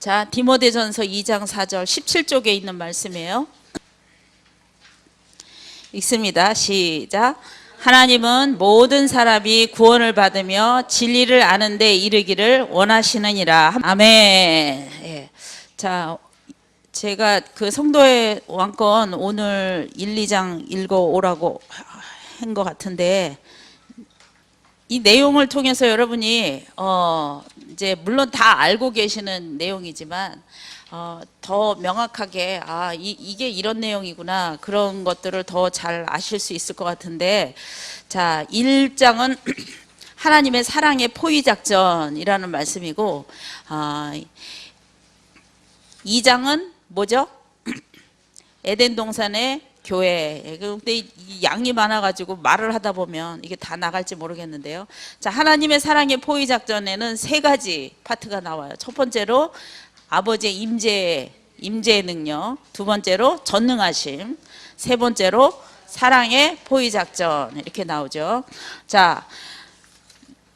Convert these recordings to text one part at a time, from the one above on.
자, 디모데전서 2장 4절 17쪽에 있는 말씀이에요. 읽습니다. 시작. 하나님은 모든 사람이 구원을 받으며 진리를 아는 데 이르기를 원하시느니라. 아멘. 예. 자, 제가 그 성도의 왕권 오늘 1, 2장 읽어오라고 한 것 같은데, 이 내용을 통해서 여러분이 이제 물론 다 알고 계시는 내용이지만 더 명확하게 이게 이런 내용이구나, 그런 것들을 더 잘 아실 수 있을 것 같은데, 자, 1장은 하나님의 사랑의 포위작전이라는 말씀이고, 2장은 뭐죠? 에덴 동산의 교회. 근데 이 양이 많아가지고 말을 하다 보면 이게 다 나갈지 모르겠는데요. 자, 하나님의 사랑의 포위 작전에는 세 가지 파트가 나와요. 첫 번째로 아버지의 임재의 능력, 두 번째로 전능하심, 세 번째로 사랑의 포위 작전, 이렇게 나오죠. 자,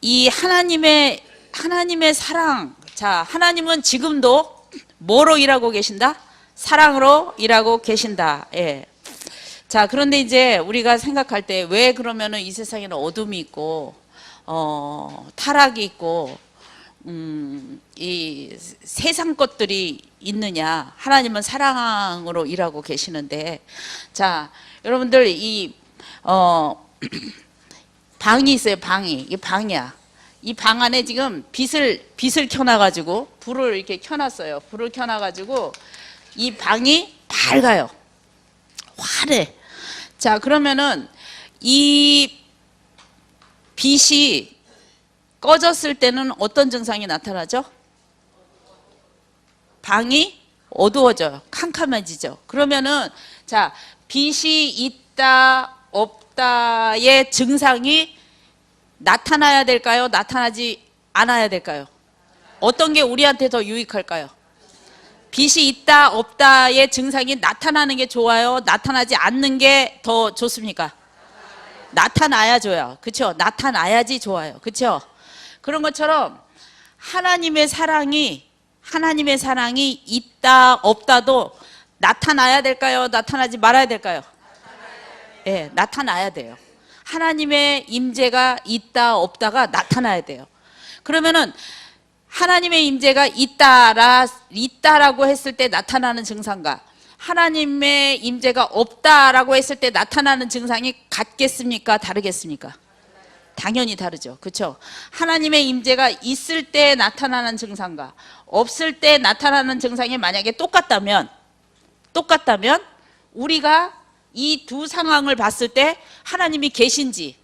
이 하나님의 사랑. 자, 하나님은 지금도 뭐로 일하고 계신다? 사랑으로 일하고 계신다. 예. 자, 그런데 이제 우리가 생각할 때 왜 그러면은 이 세상에는 어둠이 있고 타락이 있고 이 세상 것들이 있느냐? 하나님은 사랑으로 일하고 계시는데, 자, 여러분들 이 방이 있어요. 이 방이야. 이 방 안에 지금 빛을 켜놔가지고 불을 이렇게 켜놨어요. 불을 켜놔가지고 이 방이 밝아요. 환해. 자, 그러면은 이 빛이 꺼졌을 때는 어떤 증상이 나타나죠? 방이 어두워져요. 캄캄해지죠. 그러면은, 자, 빛이 있다 없다의 증상이 나타나야 될까요? 나타나지 않아야 될까요? 어떤 게 우리한테 더 유익할까요? 빛이 있다 없다의 증상이 나타나는 게 좋아요? 나타나지 않는 게 더 좋습니까? 나타나야 좋아요. 그렇죠? 나타나야지 좋아요. 그렇죠? 그런 것처럼 하나님의 사랑이 있다 없다도 나타나야 될까요? 나타나지 말아야 될까요? 예, 나타나야 돼요. 하나님의 임재가 있다 없다가 나타나야 돼요. 그러면은 하나님의 임재가 있다라고 했을 때 나타나는 증상과 하나님의 임재가 없다라고 했을 때 나타나는 증상이 같겠습니까? 다르겠습니까? 당연히 다르죠. 그렇죠? 하나님의 임재가 있을 때 나타나는 증상과 없을 때 나타나는 증상이 만약에 똑같다면 우리가 이 두 상황을 봤을 때 하나님이 계신지,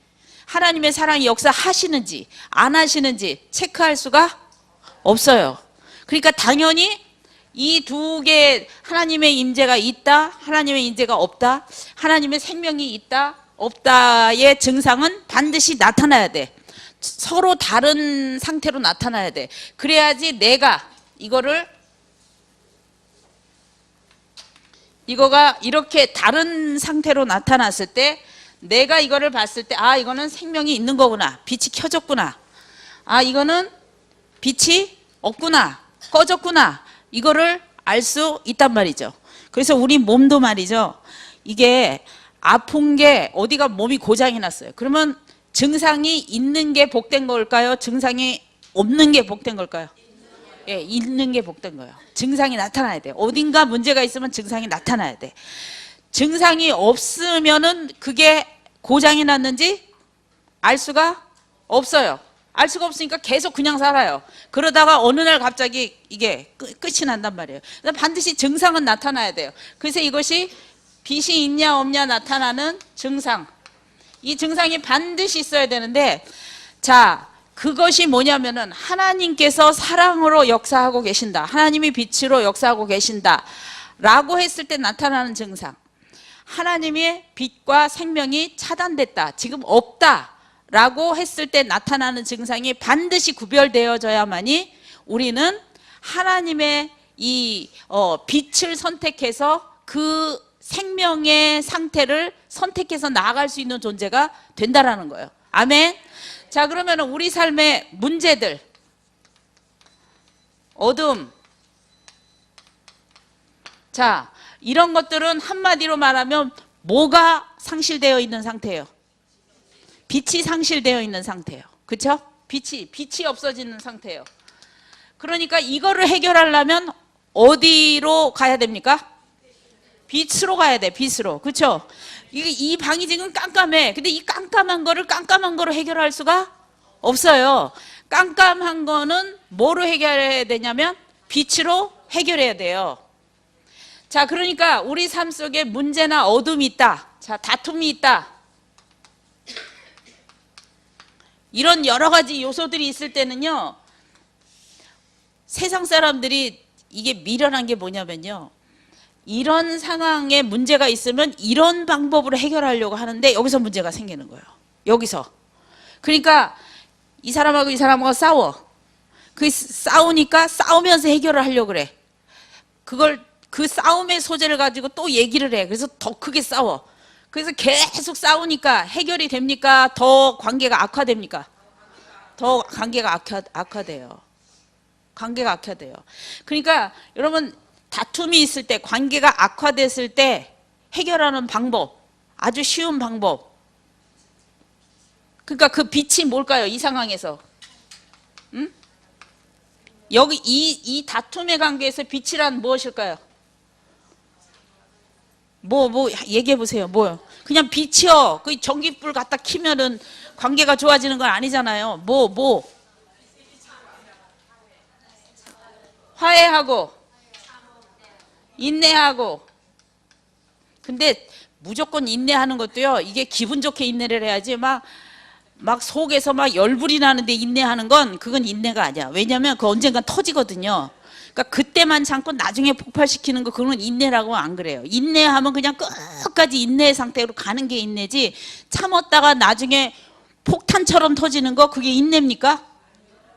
하나님의 사랑이 역사하시는지 안 하시는지 체크할 수가 없어요. 그러니까 당연히 이 두 개, 하나님의 임재가 있다, 하나님의 임재가 없다, 하나님의 생명이 있다 없다의 증상은 반드시 나타나야 돼. 서로 다른 상태로 나타나야 돼. 그래야지 내가 이거가 이렇게 다른 상태로 나타났을 때 내가 이거를 봤을 때, 이거는 생명이 있는 거구나, 빛이 켜졌구나, 이거는 빛이 없구나, 꺼졌구나, 이거를 알 수 있단 말이죠. 그래서 우리 몸도 말이죠, 이게 아픈 게 어디가 몸이 고장이 났어요. 그러면 증상이 있는 게 복된 걸까요? 증상이 없는 게 복된 걸까요? 예, 있는 게 복된 거예요. 증상이 나타나야 돼요. 어딘가 문제가 있으면 증상이 나타나야 돼. 증상이 없으면은 그게 고장이 났는지 알 수가 없어요. 알 수가 없으니까 계속 그냥 살아요. 그러다가 어느 날 갑자기 이게 끝이 난단 말이에요. 반드시 증상은 나타나야 돼요. 그래서 이것이 빛이 있냐 없냐 나타나는 증상, 이 증상이 반드시 있어야 되는데, 자, 그것이 뭐냐면은 하나님께서 사랑으로 역사하고 계신다, 하나님이 빛으로 역사하고 계신다 라고 했을 때 나타나는 증상, 하나님의 빛과 생명이 차단됐다, 지금 없다 라고 했을 때 나타나는 증상이 반드시 구별되어져야만이 우리는 하나님의 이 빛을 선택해서 그 생명의 상태를 선택해서 나아갈 수 있는 존재가 된다라는 거예요. 아멘. 자, 그러면 우리 삶의 문제들, 어둠, 자, 이런 것들은 한마디로 말하면 뭐가 상실되어 있는 상태예요? 빛이 상실되어 있는 상태예요. 그렇죠? 빛이 없어지는 상태예요. 그러니까 이거를 해결하려면 어디로 가야 됩니까? 빛으로 가야 돼. 빛으로. 그렇죠? 이 방이 지금 깜깜해. 근데 이 깜깜한 거로 해결할 수가 없어요. 깜깜한 거는 뭐로 해결해야 되냐면 빛으로 해결해야 돼요. 자, 그러니까 우리 삶 속에 문제나 어둠이 있다. 자, 다툼이 있다. 이런 여러 가지 요소들이 있을 때는요, 세상 사람들이 이게 미련한 게 뭐냐면요, 이런 상황에 문제가 있으면 이런 방법으로 해결하려고 하는데 여기서 문제가 생기는 거예요. 여기서. 그러니까 이 사람하고 이 사람하고 싸워. 싸우니까 싸우면서 해결을 하려고 그래. 그 싸움의 소재를 가지고 또 얘기를 해. 그래서 더 크게 싸워. 그래서 계속 싸우니까 해결이 됩니까? 더 관계가 악화됩니까? 더 관계가 악화돼요. 관계가 악화돼요. 그러니까 여러분, 다툼이 있을 때, 관계가 악화됐을 때 해결하는 방법, 아주 쉬운 방법. 그러니까 그 빛이 뭘까요? 이 상황에서. 응? 여기 이 다툼의 관계에서 빛이란 무엇일까요? 얘기해 보세요. 뭐요? 그냥 빛이요. 그 전기불 갖다 켜면은 관계가 좋아지는 건 아니잖아요. 화해하고 인내하고. 근데 무조건 인내하는 것도요, 이게 기분 좋게 인내를 해야지 막 속에서 막 열불이 나는데 인내하는 건 그건 인내가 아니야. 왜냐면 그 언젠간 터지거든요. 그러니까 그때만 참고 나중에 폭발시키는 거, 그건 인내라고 안 그래요. 인내하면 그냥 끝까지 인내 상태로 가는 게 인내지, 참았다가 나중에 폭탄처럼 터지는 거, 그게 인내입니까?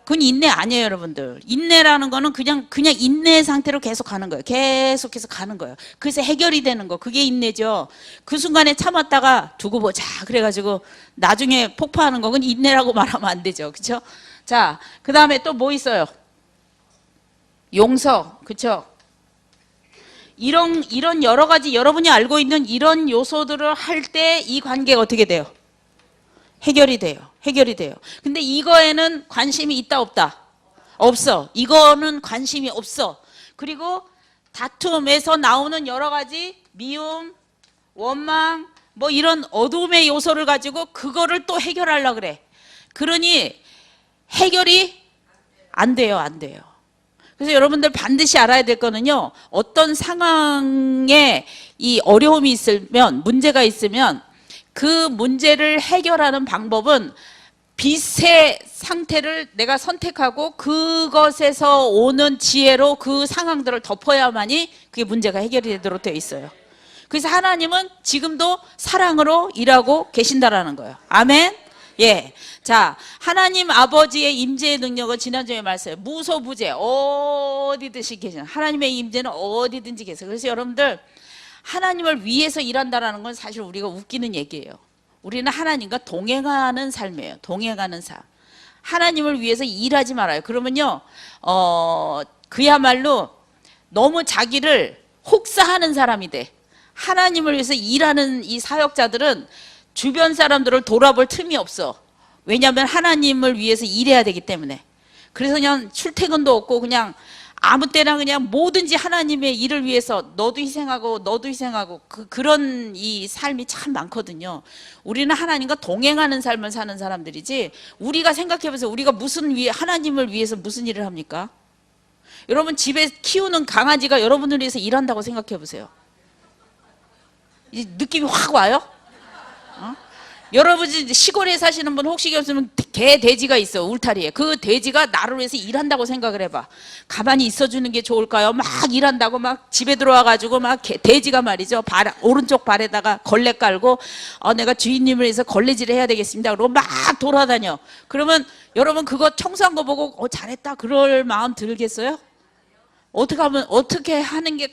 그건 인내 아니에요, 여러분들. 인내라는 거는 그냥 인내 상태로 계속 가는 거예요. 계속해서 가는 거예요. 그래서 해결이 되는 거, 그게 인내죠. 그 순간에 참았다가 두고 보자 그래가지고 나중에 폭파하는 거, 그건 인내라고 말하면 안 되죠. 그렇죠? 자, 그 다음에 또 뭐 있어요? 용서. 그렇죠? 이런 여러 가지 여러분이 알고 있는 이런 요소들을 할 때 이 관계가 어떻게 돼요? 해결이 돼요. 근데 이거에는 관심이 있다 없다? 없어. 이거는 관심이 없어. 그리고 다툼에서 나오는 여러 가지 미움, 원망, 뭐 이런 어둠의 요소를 가지고 그거를 또 해결하려고 그래. 그러니 해결이 안 돼요. 그래서 여러분들 반드시 알아야 될 거는요, 어떤 상황에 이 어려움이 있으면, 문제가 있으면 그 문제를 해결하는 방법은 빛의 상태를 내가 선택하고 그것에서 오는 지혜로 그 상황들을 덮어야만이 그게 문제가 해결이 되도록 되어 있어요. 그래서 하나님은 지금도 사랑으로 일하고 계신다라는 거예요. 아멘. 예. 자, 하나님 아버지의 임재의 능력은 지난주에 말했어요. 무소부재 어디든지 계시는, 하나님의 임재는 어디든지 계세요. 그래서 여러분들, 하나님을 위해서 일한다라는 건 사실 우리가 웃기는 얘기예요. 우리는 하나님과 동행하는 삶이에요. 동행하는 삶. 하나님을 위해서 일하지 말아요. 그러면요, 그야말로 너무 자기를 혹사하는 사람이 돼. 하나님을 위해서 일하는 이 사역자들은 주변 사람들을 돌아볼 틈이 없어. 왜냐하면 하나님을 위해서 일해야 되기 때문에. 그래서 그냥 출퇴근도 없고 그냥 아무 때나 그냥 뭐든지 하나님의 일을 위해서 너도 희생하고 그런 이 삶이 참 많거든요. 우리는 하나님과 동행하는 삶을 사는 사람들이지, 우리가 생각해보세요. 우리가 하나님을 위해서 무슨 일을 합니까? 여러분 집에 키우는 강아지가 여러분을 위해서 일한다고 생각해보세요. 이 느낌이 확 와요? 여러분 시골에 사시는 분 혹시 없으면 개, 돼지가 있어. 울타리에. 그 돼지가 나를 위해서 일한다고 생각을 해봐. 가만히 있어주는 게 좋을까요? 막 일한다고 막 집에 들어와가지고 막 돼지가 말이죠, 오른쪽 발에다가 걸레 깔고 내가 주인님을 위해서 걸레질을 해야 되겠습니다 그러고 막 돌아다녀. 그러면 여러분 그거 청소한 거 보고 잘했다 그럴 마음 들겠어요? 어떻게 하는 게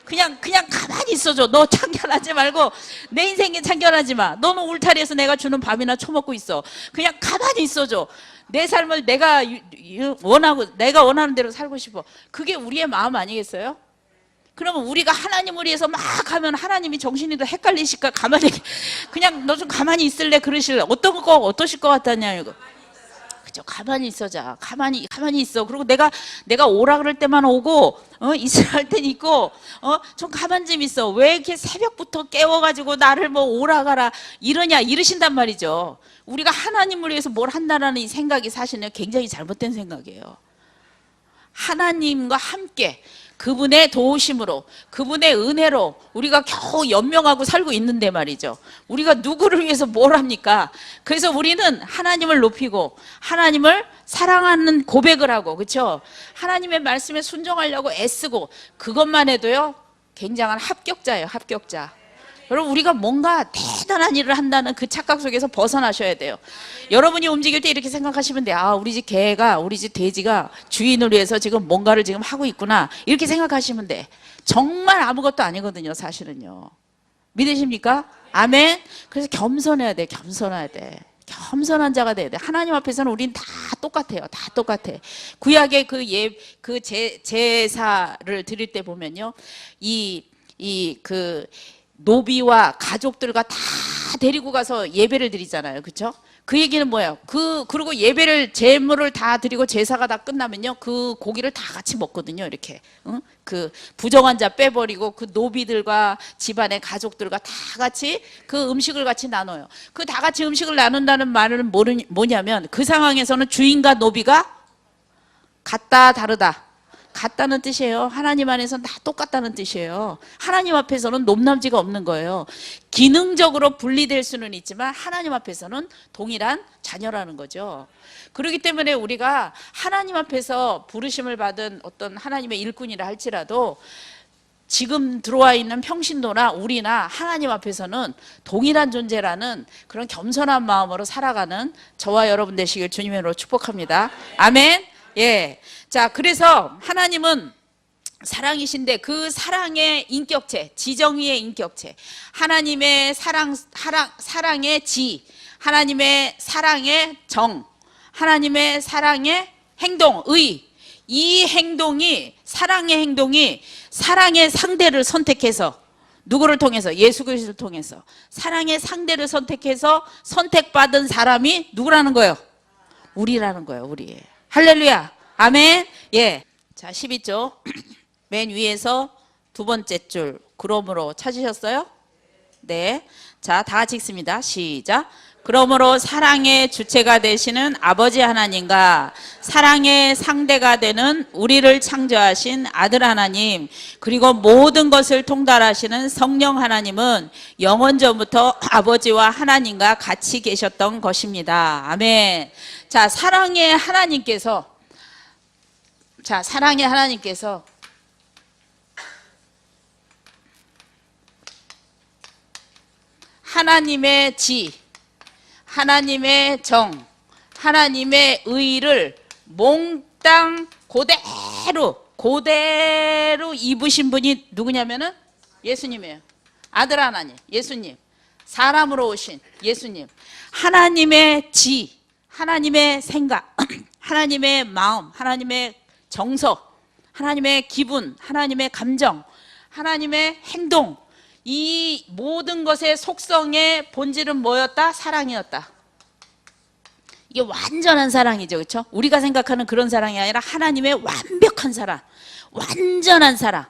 그냥 가만히 있어줘. 너 참견하지 말고, 내 인생에 참견하지 마. 너는 울타리에서 내가 주는 밥이나 처먹고 있어. 그냥 가만히 있어줘. 내 삶을 내가 원하는 대로 살고 싶어. 그게 우리의 마음 아니겠어요? 그러면 우리가 하나님을 위해서 막 하면 하나님이 정신이 더 헷갈리실까? 가만히 그냥 너 좀 가만히 있을래? 그러실래? 어떠실 것 같다냐 이거. 그죠? 가만히 있어자. 가만히 있어. 그리고 내가 오라 그럴 때만 오고 있으라 할 땐 있고 좀 가만 좀 있어. 왜 이렇게 새벽부터 깨워가지고 나를 뭐 오라 가라 이러신단 말이죠. 우리가 하나님을 위해서 뭘 한다라는 이 생각이 사실은 굉장히 잘못된 생각이에요. 하나님과 함께 그분의 도우심으로 그분의 은혜로 우리가 겨우 연명하고 살고 있는데 말이죠. 우리가 누구를 위해서 뭘 합니까? 그래서 우리는 하나님을 높이고 하나님을 사랑하는 고백을 하고, 그렇죠? 하나님의 말씀에 순종하려고 애쓰고, 그것만 해도요 굉장한 합격자예요. 합격자. 여러분, 우리가 뭔가 대단한 일을 한다는 그 착각 속에서 벗어나셔야 돼요. 여러분이 움직일 때 이렇게 생각하시면 돼요. 아, 우리 집 개가, 우리 집 돼지가 주인을 위해서 지금 뭔가를 지금 하고 있구나, 이렇게 생각하시면 돼. 정말 아무것도 아니거든요, 사실은요. 믿으십니까? 아멘. 그래서 겸손해야 돼. 겸손해야 돼. 겸손한 자가 돼야 돼. 하나님 앞에서는 우린 다 똑같아요. 다 똑같아. 구약의 제사를 드릴 때 보면요, 노비와 가족들과 다 데리고 가서 예배를 드리잖아요. 그렇죠? 그 얘기는 뭐예요? 그리고 제물을 다 드리고 제사가 다 끝나면요, 그 고기를 다 같이 먹거든요. 이렇게. 그 부정한 자 빼버리고 그 노비들과 집안의 가족들과 다 같이 그 음식을 같이 나눠요. 그 다 같이 음식을 나눈다는 말은 뭐냐면, 그 상황에서는 주인과 노비가 같다 다르다, 같다는 뜻이에요. 하나님 안에서는 다 똑같다는 뜻이에요. 하나님 앞에서는 높낮이가 없는 거예요. 기능적으로 분리될 수는 있지만 하나님 앞에서는 동일한 자녀라는 거죠. 그렇기 때문에 우리가 하나님 앞에서 부르심을 받은 어떤 하나님의 일꾼이라 할지라도 지금 들어와 있는 평신도나 우리나 하나님 앞에서는 동일한 존재라는 그런 겸손한 마음으로 살아가는 저와 여러분 되시길 주님의 이름으로 축복합니다. 아멘. 예. 자, 그래서 하나님은 사랑이신데 그 사랑의 인격체, 지정의의 인격체, 하나님의 사랑의 지, 하나님의 사랑의 정, 하나님의 사랑의 행동, 이 행동이, 사랑의 행동이 사랑의 상대를 선택해서, 누구를 통해서? 예수 그리스도를 통해서 사랑의 상대를 선택해서 선택받은 사람이 누구라는 거예요? 우리라는 거예요. 우리. 할렐루야. 아멘. 예. 자, 12조 맨 위에서 두 번째 줄, 그러므로 찾으셨어요? 네. 자, 다 같이 읽습니다. 시작. 그러므로 사랑의 주체가 되시는 아버지 하나님과 사랑의 상대가 되는 우리를 창조하신 아들 하나님, 그리고 모든 것을 통달하시는 성령 하나님은 영원전부터 아버지와 하나님과 같이 계셨던 것입니다. 아멘. 자, 사랑의 하나님께서 하나님의 지, 하나님의 정, 하나님의 의를 몽땅 그대로 입으신 분이 누구냐면은 예수님이에요. 아들 하나님, 예수님. 사람으로 오신 예수님. 하나님의 지, 하나님의 생각, 하나님의 마음, 하나님의 정서, 하나님의 기분, 하나님의 감정, 하나님의 행동, 이 모든 것의 속성의 본질은 뭐였다? 사랑이었다. 이게 완전한 사랑이죠. 그렇죠? 우리가 생각하는 그런 사랑이 아니라 하나님의 완벽한 사랑, 완전한 사랑,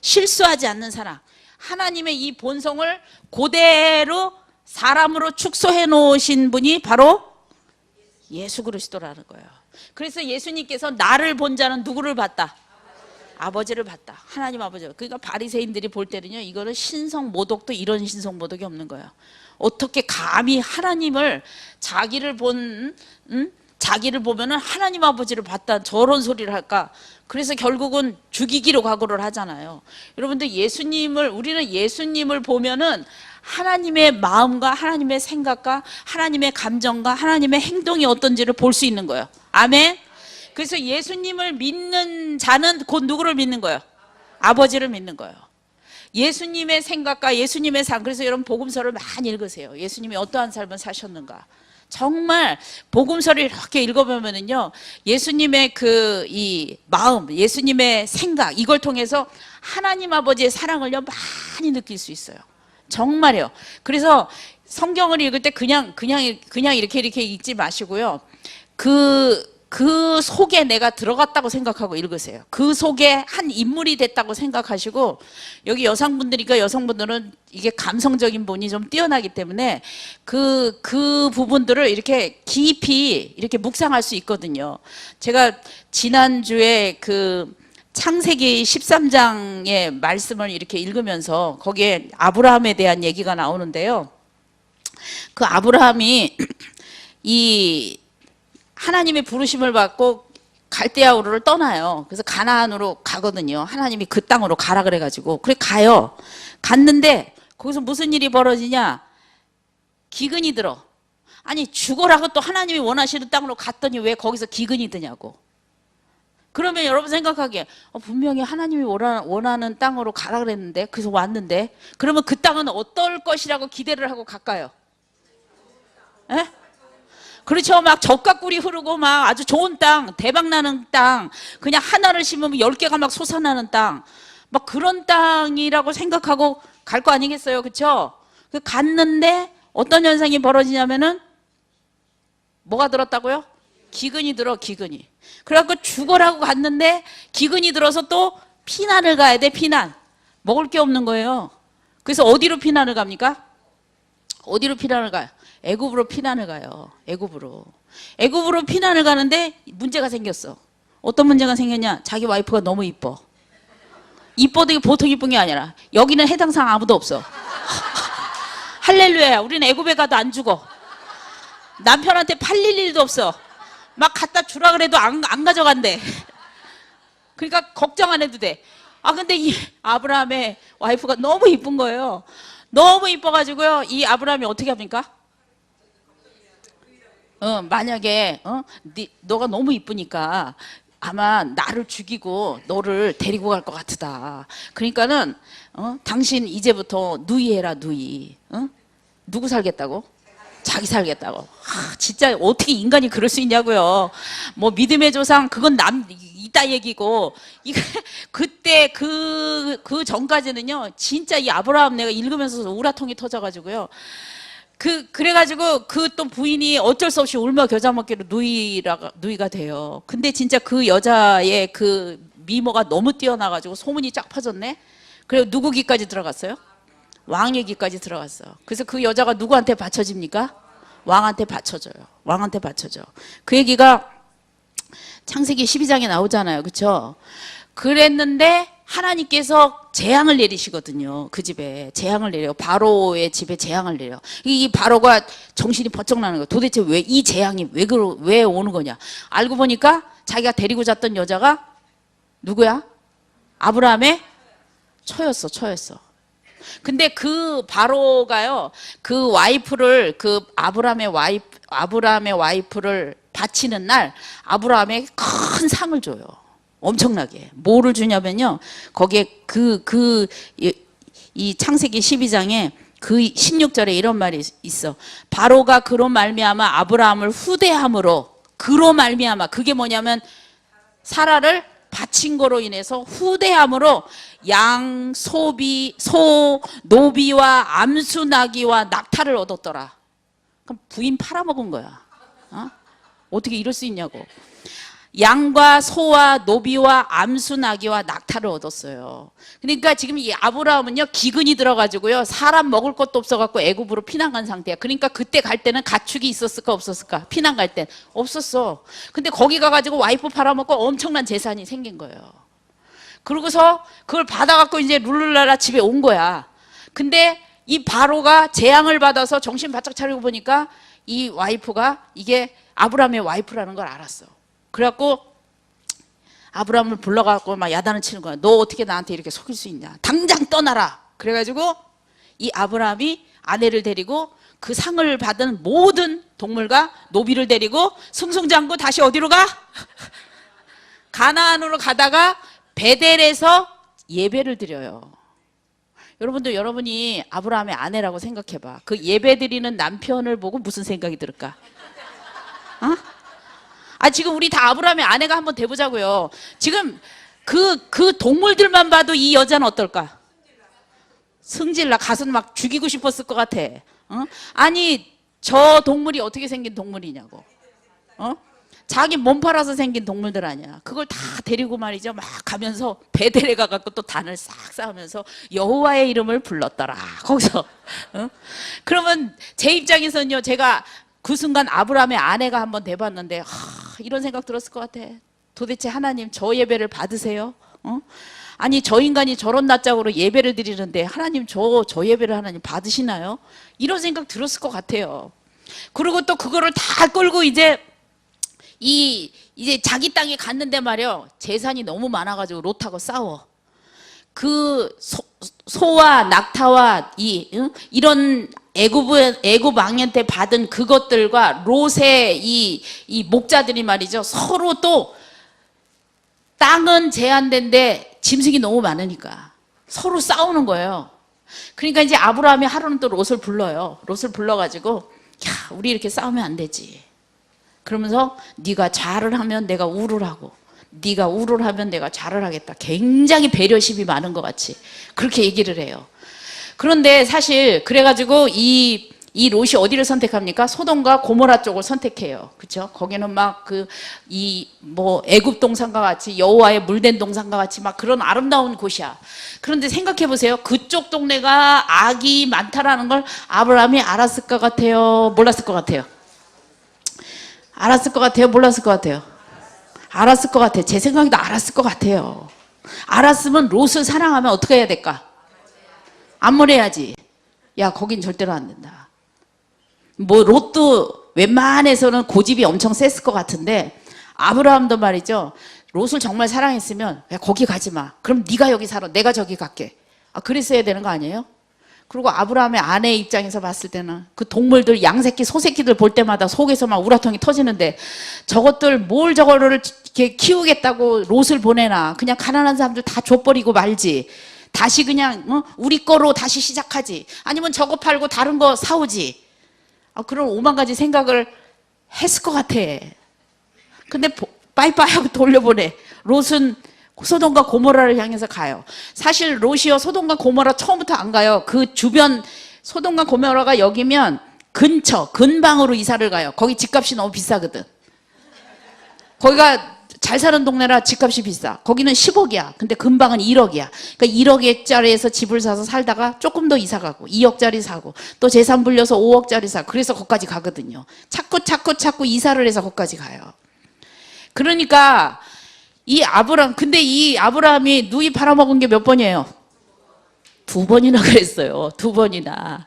실수하지 않는 사랑. 하나님의 이 본성을 그대로 사람으로 축소해 놓으신 분이 바로 예수 그리스도라는 거예요. 그래서 예수님께서 나를 본 자는 누구를 봤다? 아버지를 봤다. 하나님 아버지. 그러니까 바리새인들이 볼 때는요, 이거는 신성모독도 이런 신성모독이 없는 거예요. 어떻게 감히 하나님을 자기를 보면은 하나님 아버지를 봤다, 저런 소리를 할까? 그래서 결국은 죽이기로 각오를 하잖아요. 여러분들, 우리는 예수님을 보면은 하나님의 마음과 하나님의 생각과 하나님의 감정과 하나님의 행동이 어떤지를 볼 수 있는 거예요. 아멘. 그래서 예수님을 믿는 자는 곧 누구를 믿는 거예요? 아버지를 믿는 거예요. 예수님의 생각과 예수님의 삶. 그래서 여러분 복음서를 많이 읽으세요. 예수님이 어떠한 삶을 사셨는가. 정말 복음서를 이렇게 읽어보면은요, 예수님의 그 이 마음, 예수님의 생각, 이걸 통해서 하나님 아버지의 사랑을요 많이 느낄 수 있어요. 정말요. 그래서 성경을 읽을 때 그냥 이렇게 읽지 마시고요. 그 속에 내가 들어갔다고 생각하고 읽으세요. 그 속에 한 인물이 됐다고 생각하시고, 여기 여성분들이니까 여성분들은 이게 감성적인 분이 좀 뛰어나기 때문에 그 부분들을 이렇게 깊이 이렇게 묵상할 수 있거든요. 제가 지난주에 그 창세기 13장의 말씀을 이렇게 읽으면서 거기에 아브라함에 대한 얘기가 나오는데요. 그 아브라함이 이 하나님의 부르심을 받고 갈대아 우르를 떠나요. 그래서 가나안으로 가거든요. 하나님이 그 땅으로 가라 그래가지고. 그래 가요. 갔는데 거기서 무슨 일이 벌어지냐? 기근이 들어. 아니 죽어라고 또 하나님이 원하시는 땅으로 갔더니 왜 거기서 기근이 드냐고. 그러면 여러분 생각하기에 분명히 하나님이 원하는 땅으로 가라 그랬는데, 그래서 왔는데, 그러면 그 땅은 어떨 것이라고 기대를 하고 갈까요? 에? 그렇죠. 막 젖과 꿀이 흐르고 막 아주 좋은 땅, 대박나는 땅, 그냥 하나를 심으면 10개가 막 솟아나는 땅, 막 그런 땅이라고 생각하고 갈 거 아니겠어요. 그렇죠? 그 갔는데 어떤 현상이 벌어지냐면은 뭐가 들었다고요? 기근이 들어, 기근이. 그래갖고 죽어라고 갔는데 기근이 들어서 또 피난을 가야 돼, 피난. 먹을 게 없는 거예요. 그래서 어디로 피난을 갑니까? 어디로 피난을 가요? 애굽으로 피난을 가요. 애굽으로 피난을 가는데 문제가 생겼어. 어떤 문제가 생겼냐? 자기 와이프가 너무 이뻐. 이뻐도 보통 이쁜 게 아니라 여기는 해당사항 아무도 없어. 할렐루야. 우리는 애굽에 가도 안 죽어. 남편한테 팔릴 일도 없어. 막 갖다 주라 그래도 안 가져간대. 그러니까 걱정 안 해도 돼. 근데 이 아브라함의 와이프가 너무 이쁜 거예요. 너무 이뻐가지고요. 이 아브라함이 어떻게 합니까? 만약에 너가 너무 이쁘니까 아마 나를 죽이고 너를 데리고 갈 것 같다. 그러니까는 당신 이제부터 누이해라, 누이. 누구 살겠다고? 자기 살겠다고. 진짜 어떻게 인간이 그럴 수 있냐고요. 뭐 믿음의 조상 그건 이따 얘기고, 그때 그 전까지는요 진짜 이 아브라함 내가 읽으면서 우라통이 터져가지고요. 그래가지고 그 또 부인이 어쩔 수 없이 울며 겨자 먹기로 누이가 돼요. 근데 진짜 그 여자의 그 미모가 너무 뛰어나가지고 소문이 쫙 퍼졌네. 그리고 누구 귀까지 들어갔어요? 왕의 귀까지 들어갔어. 그래서 그 여자가 누구한테 바쳐집니까? 왕한테 바쳐져요. 왕한테 바쳐져. 그 얘기가 창세기 12장에 나오잖아요. 그렇죠? 그랬는데 하나님께서 재앙을 내리시거든요. 그 집에 재앙을 내려요. 바로의 집에 재앙을 내려. 이 바로가 정신이 번쩍 나는 거예요. 도대체 왜 이 재앙이 왜 오는 거냐. 알고 보니까 자기가 데리고 잤던 여자가 누구야? 아브라함의 처였어. 근데 그 바로가요, 그 와이프를, 그 아브라함의 와이프를 바치는 날 아브라함에 큰 상을 줘요. 엄청나게. 뭐를 주냐면요, 거기에 이 창세기 12장에 그 16절에 이런 말이 있어. 바로가 그로 말미암아 아브라함을 후대함으로, 그로 말미암아, 그게 뭐냐면 사라를 바친 거로 인해서 후대함으로 양, 소, 노비와 암수, 나귀와 낙타를 얻었더라. 그럼 부인 팔아먹은 거야. 어떻게 이럴 수 있냐고. 양과 소와 노비와 암수, 나귀와 낙타를 얻었어요. 그러니까 지금 이 아브라함은요 기근이 들어가지고요 사람 먹을 것도 없어갖고 애굽으로 피난 간 상태야. 그러니까 그때 갈 때는 가축이 있었을까 없었을까? 피난 갈 땐 없었어. 근데 거기 가가지고 와이프 팔아먹고 엄청난 재산이 생긴 거예요. 그러고서 그걸 받아갖고 이제 룰루랄라 집에 온 거야. 근데 이 바로가 재앙을 받아서 정신 바짝 차리고 보니까 이 와이프가 이게 아브라함의 와이프라는 걸 알았어. 그래갖고 아브라함을 불러갖고 막 야단을 치는 거야. 너 어떻게 나한테 이렇게 속일 수 있냐. 당장 떠나라. 그래가지고 이 아브라함이 아내를 데리고 그 상을 받은 모든 동물과 노비를 데리고 승승장구 다시 어디로 가? 가나안으로 가다가 베델에서 예배를 드려요. 여러분들, 여러분이 아브라함의 아내라고 생각해봐. 그 예배 드리는 남편을 보고 무슨 생각이 들을까? 아, 지금 우리 다 아브라함의 아내가 한번 돼보자고요. 지금 그 동물들만 봐도 이 여자는 어떨까? 승질나. 가서 막 죽이고 싶었을 것 같아. 어? 아니, 저 동물이 어떻게 생긴 동물이냐고. 어? 자기 몸 팔아서 생긴 동물들 아니야. 그걸 다 데리고 말이죠. 막 가면서 베델에 가갖고 또 단을 싹 쌓으면서 여호와의 이름을 불렀더라. 거기서. 어? 그러면 제 입장에서는요. 제가 그 순간 아브라함의 아내가 한번 돼봤는데 이런 생각 들었을 것 같아. 도대체 하나님 저 예배를 받으세요? 어? 아니 저 인간이 저런 낯짝으로 예배를 드리는데 하나님 저 예배를 하나님 받으시나요? 이런 생각 들었을 것 같아요. 그리고 또 그거를 다 끌고 이제 자기 땅에 갔는데 말이요. 재산이 너무 많아가지고 롯하고 싸워. 그 소와 낙타와 이런 애굽 왕년 때 받은 그것들과 롯의 이 목자들이 말이죠. 서로 또 땅은 제한된데 짐승이 너무 많으니까 서로 싸우는 거예요. 그러니까 이제 아브라함이 하루는 또 롯을 불러요. 롯을 불러가지고 야, 우리 이렇게 싸우면 안 되지. 그러면서 네가 좌를 하면 내가 우를 하고 네가 우를 하면 내가 좌를 하겠다. 굉장히 배려심이 많은 것 같이 그렇게 얘기를 해요. 그런데 사실 그래가지고 이 롯이 어디를 선택합니까? 소돔과 고모라 쪽을 선택해요. 그렇죠? 거기는 막 애굽 동산과 같이 여호와의 물된 동산과 같이 막 그런 아름다운 곳이야. 그런데 생각해 보세요. 그쪽 동네가 악이 많다라는 걸 아브라함이 알았을 것 같아요? 몰랐을 것 같아요? 알았을 것 같아요? 몰랐을 것 같아요? 알았을 것 같아요. 제 생각에도 알았을 것 같아요. 알았으면 롯을 사랑하면 어떻게 해야 될까? 암몰해야지. 야, 거긴 절대로 안 된다. 뭐 롯도 웬만해서는 고집이 엄청 셌을 것 같은데 아브라함도 말이죠. 롯을 정말 사랑했으면 야, 거기 가지 마. 그럼 네가 여기 살아. 내가 저기 갈게. 아, 그랬어야 되는 거 아니에요? 그리고 아브라함의 아내 입장에서 봤을 때는 그 동물들 양새끼 소새끼들 볼 때마다 속에서 막 우라통이 터지는데 저것들 뭘 저거를 이렇게 키우겠다고 롯을 보내나. 그냥 가난한 사람들 다 줘버리고 말지. 다시 그냥 우리 거로 다시 시작하지. 아니면 저거 팔고 다른 거 사오지. 그런 오만 가지 생각을 했을 것 같아. 근데 빠이빠이 하고 돌려보내. 롯은 소돔과 고모라를 향해서 가요. 사실 롯이요 소돔과 고모라 처음부터 안 가요. 그 주변 소돔과 고모라가 여기면 근방으로 이사를 가요. 거기 집값이 너무 비싸거든. 거기가 잘 사는 동네라 집값이 비싸. 거기는 10억이야. 근데 근방은 1억이야. 그러니까 1억짜리에서 집을 사서 살다가 조금 더 이사 가고 2억짜리 사고 또 재산 불려서 5억짜리 사고 그래서 거기까지 가거든요. 자꾸 이사를 해서 거기까지 가요. 그러니까 근데 이 아브라함이 누이 팔아먹은 게 몇 번이에요? 2번이나 그랬어요. 2번이나.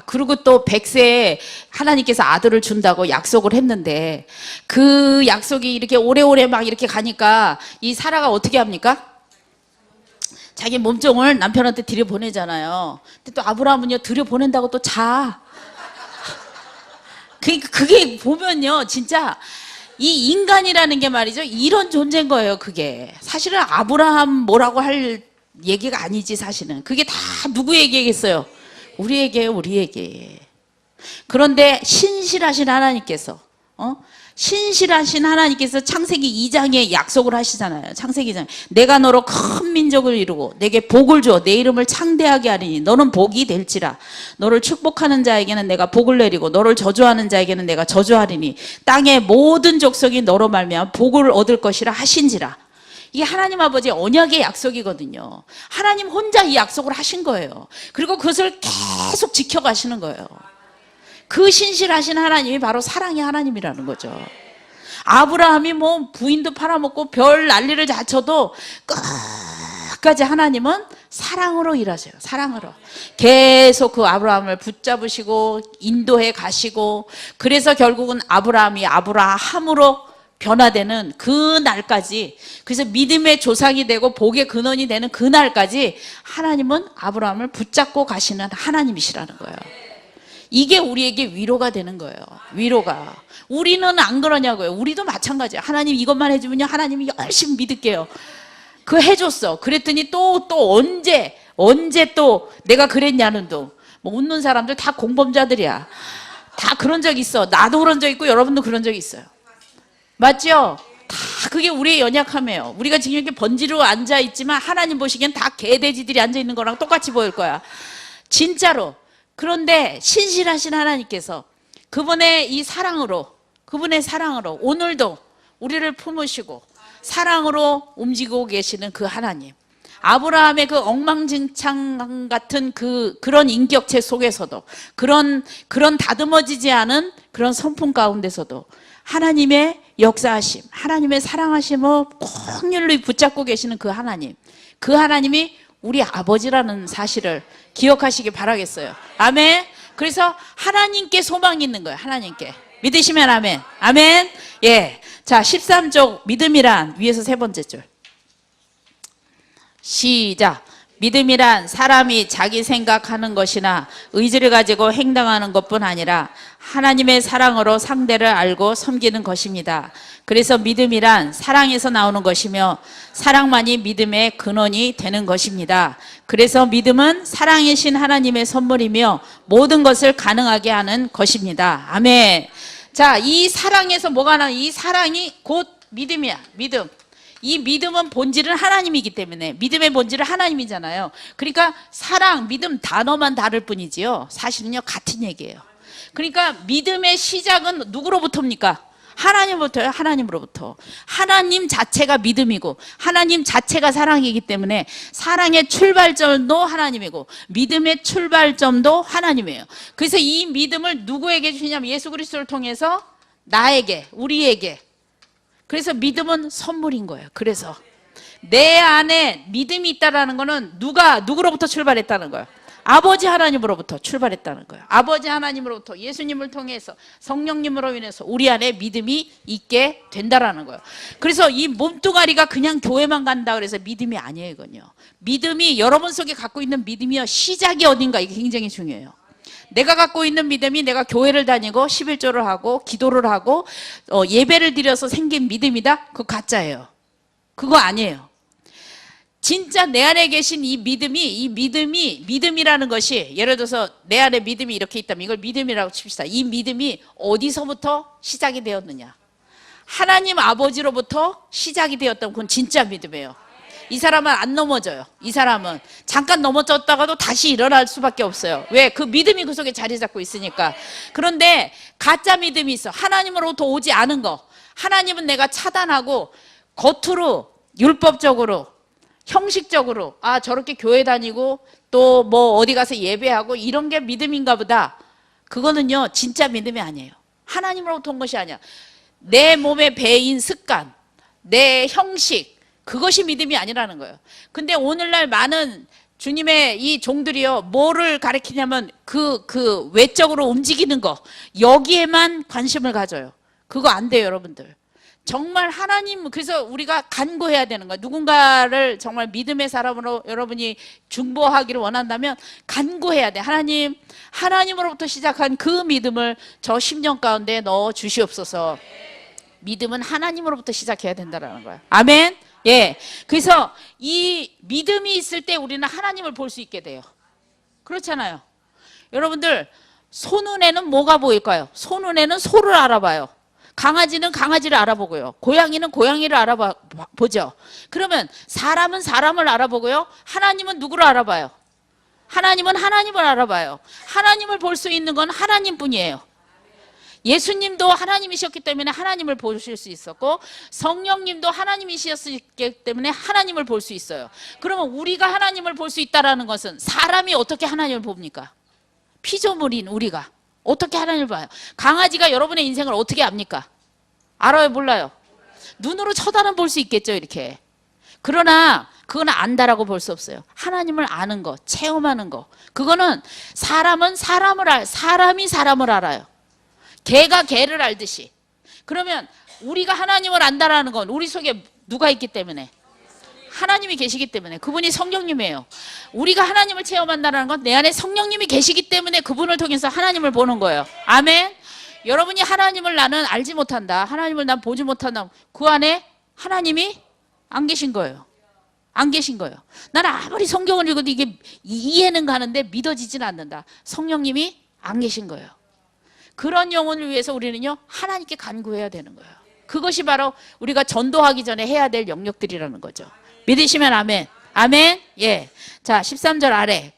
그리고 또 100세에 하나님께서 아들을 준다고 약속을 했는데 그 약속이 이렇게 오래오래 막 이렇게 가니까 이 사라가 어떻게 합니까? 자기 몸종을 남편한테 들여보내잖아요. 근데 또 아브라함은요 들여보낸다고 또 자. 그게 보면요 진짜 이 인간이라는 게 말이죠 이런 존재인 거예요. 그게 사실은 아브라함 뭐라고 할 얘기가 아니지. 사실은 그게 다 누구 얘기겠어요? 우리에게. 그런데 신실하신 하나님께서 신실하신 하나님께서 창세기 2장에 약속을 하시잖아요. 창세기 2장 내가 너로 큰 민족을 이루고 내게 복을 주어 내 이름을 창대하게 하리니 너는 복이 될지라. 너를 축복하는 자에게는 내가 복을 내리고 너를 저주하는 자에게는 내가 저주하리니 땅의 모든 족속이 너로 말미암아 복을 얻을 것이라 하신지라. 이게 하나님 아버지의 언약의 약속이거든요. 하나님 혼자 이 약속을 하신 거예요. 그리고 그것을 계속 지켜가시는 거예요. 그 신실하신 하나님이 바로 사랑의 하나님이라는 거죠. 아브라함이 뭐 부인도 팔아먹고 별 난리를 다 쳐도 끝까지 하나님은 사랑으로 일하세요. 사랑으로. 계속 그 아브라함을 붙잡으시고 인도해 가시고 그래서 결국은 아브라함이 아브라함으로 변화되는 그 날까지 그래서 믿음의 조상이 되고 복의 근원이 되는 그 날까지 하나님은 아브라함을 붙잡고 가시는 하나님이시라는 거예요. 이게 우리에게 위로가 되는 거예요. 위로가. 우리는 안 그러냐고요. 우리도 마찬가지야. 하나님 이것만 해주면요 하나님이 열심히 믿을게요. 그거 해줬어. 그랬더니 또 언제 또 내가 그랬냐는 또 뭐 웃는 사람들 다 공범자들이야. 다 그런 적 있어. 나도 그런 적 있고 여러분도 그런 적 있어요. 맞죠? 다 그게 우리의 연약함이에요. 우리가 지금 이렇게 번지르고 앉아있지만 하나님 보시기엔 다 개돼지들이 앉아있는 거랑 똑같이 보일 거야. 진짜로. 그런데 신실하신 하나님께서 그분의 이 사랑으로, 그분의 사랑으로 오늘도 우리를 품으시고 사랑으로 움직이고 계시는 그 하나님, 아브라함의 그 엉망진창 같은 그런 인격체 속에서도, 그런 다듬어지지 않은 그런 성품 가운데서도 하나님의 역사하심, 하나님의 사랑하심을 콩일로 붙잡고 계시는 그 하나님, 그 하나님이 우리 아버지라는 사실을 기억하시기 바라겠어요. 아멘. 그래서 하나님께 소망이 있는 거예요. 하나님께. 믿으시면 아멘. 아멘. 예. 자, 13쪽 믿음이란, 위에서 세 번째 줄. 시작. 믿음이란 사람이 자기 생각하는 것이나 의지를 가지고 행동하는 것뿐 아니라 하나님의 사랑으로 상대를 알고 섬기는 것입니다. 그래서 믿음이란 사랑에서 나오는 것이며 사랑만이 믿음의 근원이 되는 것입니다. 그래서 믿음은 사랑이신 하나님의 선물이며 모든 것을 가능하게 하는 것입니다. 아멘. 자, 이 사랑에서 뭐가 나와? 이 사랑이 곧 믿음이야. 믿음. 이 믿음은 본질은 하나님이기 때문에, 믿음의 본질은 하나님이잖아요. 그러니까 사랑, 믿음 단어만 다를 뿐이지요, 사실은요 같은 얘기예요. 그러니까 믿음의 시작은 누구로부터입니까? 하나님부터요. 하나님으로부터. 하나님 자체가 믿음이고 하나님 자체가 사랑이기 때문에 사랑의 출발점도 하나님이고 믿음의 출발점도 하나님이에요. 그래서 이 믿음을 누구에게 주시냐면 예수 그리스도를 통해서 나에게, 우리에게. 그래서 믿음은 선물인 거예요. 그래서 내 안에 믿음이 있다는 거는 누구로부터 출발했다는 거예요? 아버지 하나님으로부터 출발했다는 거예요. 아버지 하나님으로부터 예수님을 통해서 성령님으로 인해서 우리 안에 믿음이 있게 된다라는 거예요. 그래서 이 몸뚱아리가 그냥 교회만 간다 그래서 믿음이 아니에요. 이건요. 믿음이 여러분 속에 갖고 있는 믿음이요, 시작이 어딘가, 이게 굉장히 중요해요. 내가 갖고 있는 믿음이 내가 교회를 다니고 11조를 하고 기도를 하고 예배를 드려서 생긴 믿음이다? 그거 가짜예요. 그거 아니에요. 진짜 내 안에 계신 이 믿음이라는 것이, 예를 들어서 내 안에 믿음이 이렇게 있다면 이걸 믿음이라고 칩시다. 이 믿음이 어디서부터 시작이 되었느냐? 하나님 아버지로부터 시작이 되었다면 그건 진짜 믿음이에요. 이 사람은 안 넘어져요. 이 사람은 잠깐 넘어졌다가도 다시 일어날 수밖에 없어요. 왜? 그 믿음이 그 속에 자리 잡고 있으니까. 그런데 가짜 믿음이 있어. 하나님으로부터 오지 않은 거. 하나님은 내가 차단하고 겉으로 율법적으로 형식적으로 저렇게 교회 다니고 또 뭐 어디 가서 예배하고 이런 게 믿음인가 보다. 그거는요 진짜 믿음이 아니에요. 하나님으로부터 온 것이 아니야. 내 몸에 배인 습관, 내 형식, 그것이 믿음이 아니라는 거예요. 근데 오늘날 많은 주님의 이 종들이요, 뭐를 가리키냐면 그 외적으로 움직이는 거, 여기에만 관심을 가져요. 그거 안 돼요, 여러분들. 정말 하나님, 그래서 우리가 간구해야 되는 거예요. 누군가를 정말 믿음의 사람으로 여러분이 중보하기를 원한다면 간구해야 돼. 하나님, 하나님으로부터 시작한 그 믿음을 저 심령 가운데 넣어 주시옵소서. 믿음은 하나님으로부터 시작해야 된다는 거예요. 아멘. 예. 그래서 이 믿음이 있을 때 우리는 하나님을 볼 수 있게 돼요. 그렇잖아요. 여러분들, 소눈에는 뭐가 보일까요? 소눈에는 소를 알아봐요. 강아지는 강아지를 알아보고요. 고양이는 고양이를 알아보죠. 그러면 사람은 사람을 알아보고요. 하나님은 누구를 알아봐요? 하나님은 하나님을 알아봐요. 하나님을 볼 수 있는 건 하나님뿐이에요. 예수님도 하나님이셨기 때문에 하나님을 보실 수 있었고 성령님도 하나님이셨기 때문에 하나님을 볼 수 있어요. 그러면 우리가 하나님을 볼 수 있다는 것은 사람이 어떻게 하나님을 봅니까? 피조물인 우리가 어떻게 하나님을 봐요? 강아지가 여러분의 인생을 어떻게 압니까? 알아요? 몰라요? 눈으로 쳐다는 볼 수 있겠죠, 이렇게. 그러나 그건 안다라고 볼 수 없어요. 하나님을 아는 거, 체험하는 거, 그거는 사람이 사람을 알아요. 개가 개를 알듯이. 그러면 우리가 하나님을 안다라는 건 우리 속에 누가 있기 때문에? 하나님이 계시기 때문에. 그분이 성령님이에요. 우리가 하나님을 체험한다는 건 내 안에 성령님이 계시기 때문에 그분을 통해서 하나님을 보는 거예요. 아멘. 여러분이 하나님을 나는 알지 못한다, 하나님을 난 보지 못한다, 그 안에 하나님이 안 계신 거예요. 안 계신 거예요. 나는 아무리 성경을 읽어도 이게 이해는 가는데 믿어지진 않는다. 성령님이 안 계신 거예요. 그런 영혼을 위해서 우리는요 하나님께 간구해야 되는 거예요. 그것이 바로 우리가 전도하기 전에 해야 될 영역들이라는 거죠. 믿으시면 아멘. 아멘. 예. 자, 13절 아래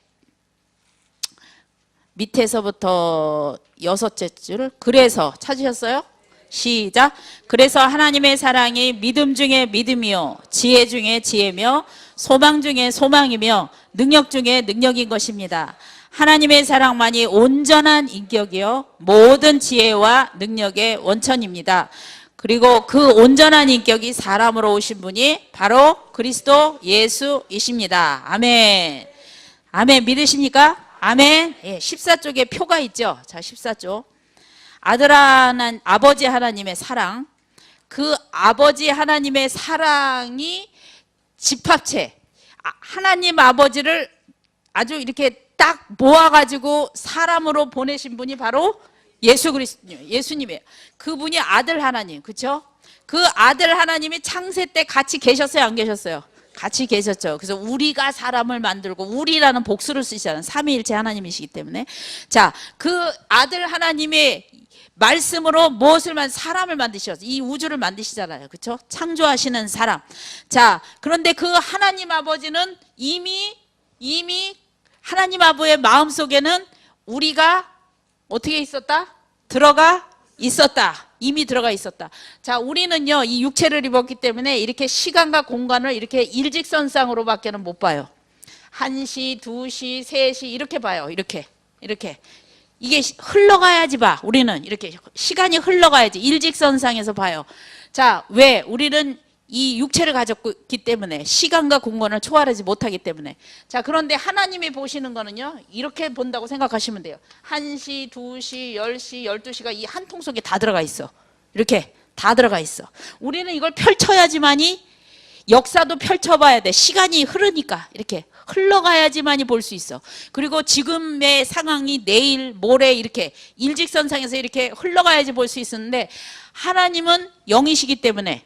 밑에서부터 6째 줄. 그래서 찾으셨어요? 시작. 그래서 하나님의 사랑이 믿음 중에 믿음이요 지혜 중에 지혜며 소망 중에 소망이며 능력 중에 능력인 것입니다. 하나님의 사랑만이 온전한 인격이요 모든 지혜와 능력의 원천입니다. 그리고 그 온전한 인격이 사람으로 오신 분이 바로 그리스도 예수이십니다. 아멘. 아멘. 믿으십니까? 아멘. 예, 14쪽에 표가 있죠. 자, 14쪽. 아버지 하나님의 사랑. 그 아버지 하나님의 사랑이 집합체. 하나님 아버지를 아주 이렇게 딱 모아가지고 사람으로 보내신 분이 바로 예수님이에요. 그분이 아들 하나님, 그렇죠? 그 아들 하나님이 창세 때 같이 계셨어요, 안 계셨어요? 같이 계셨죠. 그래서 우리가 사람을 만들고 우리라는 복수를 쓰시잖아요. 삼위일체 하나님이시기 때문에. 자, 그 아들 하나님의 말씀으로 사람을 만드셨어요. 이 우주를 만드시잖아요. 그렇죠? 창조하시는 사람. 자, 그런데 그 하나님 아버지는 이미 하나님 아버지의 마음속에는 우리가 어떻게 있었다? 들어가 있었다. 이미 들어가 있었다. 자, 우리는요, 이 육체를 입었기 때문에 이렇게 시간과 공간을 이렇게 일직선상으로밖에는 못 봐요. 1시, 2시, 3시 이렇게 봐요. 이렇게. 이게 흘러가야지 봐. 우리는 이렇게 시간이 흘러가야지. 일직선상에서 봐요. 자, 왜? 우리는 이 육체를 가졌기 때문에 시간과 공간을 초월하지 못하기 때문에. 자, 그런데 하나님이 보시는 거는요, 이렇게 본다고 생각하시면 돼요. 1시, 2시, 10시, 12시가 이 한 통 속에 다 들어가 있어. 이렇게 다 들어가 있어. 우리는 이걸 펼쳐야지만이, 역사도 펼쳐봐야 돼. 시간이 흐르니까 이렇게 흘러가야지만이 볼 수 있어. 그리고 지금의 상황이 내일, 모레 이렇게 일직선상에서 이렇게 흘러가야지 볼 수 있었는데, 하나님은 영이시기 때문에,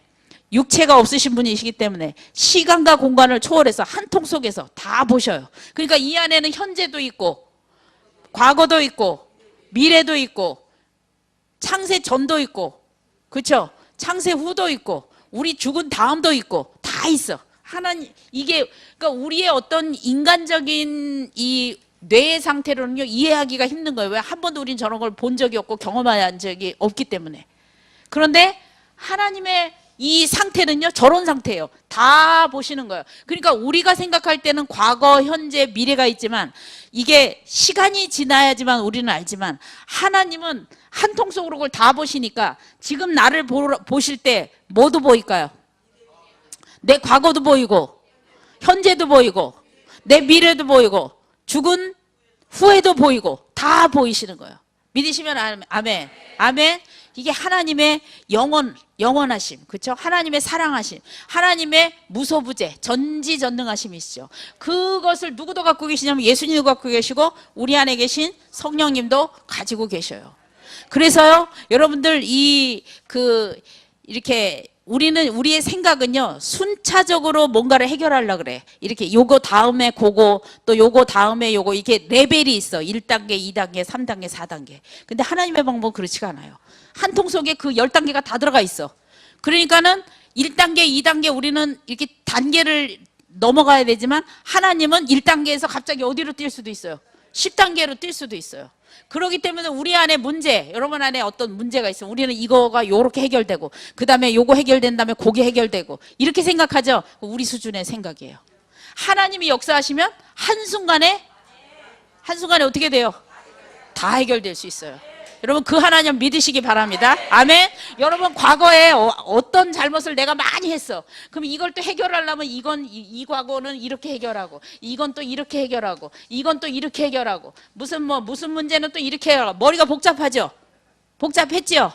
육체가 없으신 분이시기 때문에 시간과 공간을 초월해서 한 통 속에서 다 보셔요. 그러니까 이 안에는 현재도 있고 과거도 있고 미래도 있고 창세 전도 있고, 그렇죠? 창세 후도 있고 우리 죽은 다음도 있고 다 있어. 하나님, 이게 그러니까 우리의 어떤 인간적인 이 뇌의 상태로는요, 이해하기가 힘든 거예요. 왜? 한 번도 우린 저런 걸 본 적이 없고 경험한 적이 없기 때문에. 그런데 하나님의 이 상태는요, 저런 상태예요. 다 보시는 거예요. 그러니까 우리가 생각할 때는 과거, 현재, 미래가 있지만 이게 시간이 지나야지만 우리는 알지만, 하나님은 한 통 속으로 그걸 다 보시니까 지금 나를 보실 때 뭐도 보일까요? 내 과거도 보이고 현재도 보이고 내 미래도 보이고 죽은 후에도 보이고 다 보이시는 거예요. 믿으시면 아멘. 아멘. 이게 하나님의 영원하심, 그렇죠? 하나님의 사랑하심, 하나님의 무소부재, 전지전능하심이시죠. 그것을 누구도 갖고 계시냐면 예수님도 갖고 계시고 우리 안에 계신 성령님도 가지고 계셔요. 그래서요, 여러분들 이렇게 우리의 생각은요, 순차적으로 뭔가를 해결하려고 그래. 이렇게 요거 다음에 그거, 또 요거 다음에 요거, 이게 레벨이 있어. 1단계, 2단계, 3단계, 4단계. 근데 하나님의 방법은 그렇지가 않아요. 한 통 속에 그 10단계가 다 들어가 있어. 그러니까는 1단계, 2단계 우리는 이렇게 단계를 넘어가야 되지만, 하나님은 1단계에서 갑자기 어디로 뛸 수도 있어요. 10단계로 뛸 수도 있어요. 그렇기 때문에 우리 안에 여러분 안에 어떤 문제가 있으면 우리는 이거가 요렇게 해결되고, 그 다음에 요거 해결된 다음에 그게 해결되고, 이렇게 생각하죠. 우리 수준의 생각이에요. 하나님이 역사하시면 한순간에 어떻게 돼요? 다 해결될 수 있어요. 여러분, 그 하나님 믿으시기 바랍니다. 아멘. 여러분, 과거에 어떤 잘못을 내가 많이 했어. 그럼 이걸 또 해결하려면 이 과거는 이렇게 해결하고, 이건 또 이렇게 해결하고, 이건 또 이렇게 해결하고, 무슨 문제는 또 이렇게 해결하고. 머리가 복잡하죠? 복잡했죠?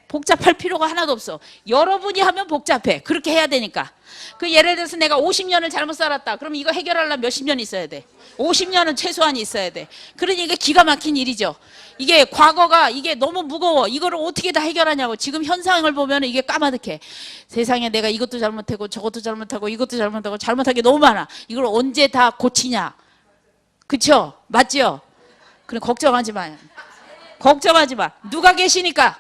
복잡할 필요가 하나도 없어. 여러분이 하면 복잡해. 그렇게 해야 되니까. 그 예를 들어서 내가 50년을 잘못 살았다. 그럼 이거 해결하려면 몇십 년 있어야 돼. 50년은 최소한 있어야 돼. 그러니 이게 기가 막힌 일이죠. 이게 과거가 이게 너무 무거워. 이거를 어떻게 다 해결하냐고. 지금 현상을 보면 이게 까마득해. 세상에 내가 이것도 잘못하고 저것도 잘못하고 이것도 잘못하고 잘못한 게 너무 많아. 이걸 언제 다 고치냐. 그쵸? 맞죠? 그래, 걱정하지 마. 걱정하지 마. 누가 계시니까?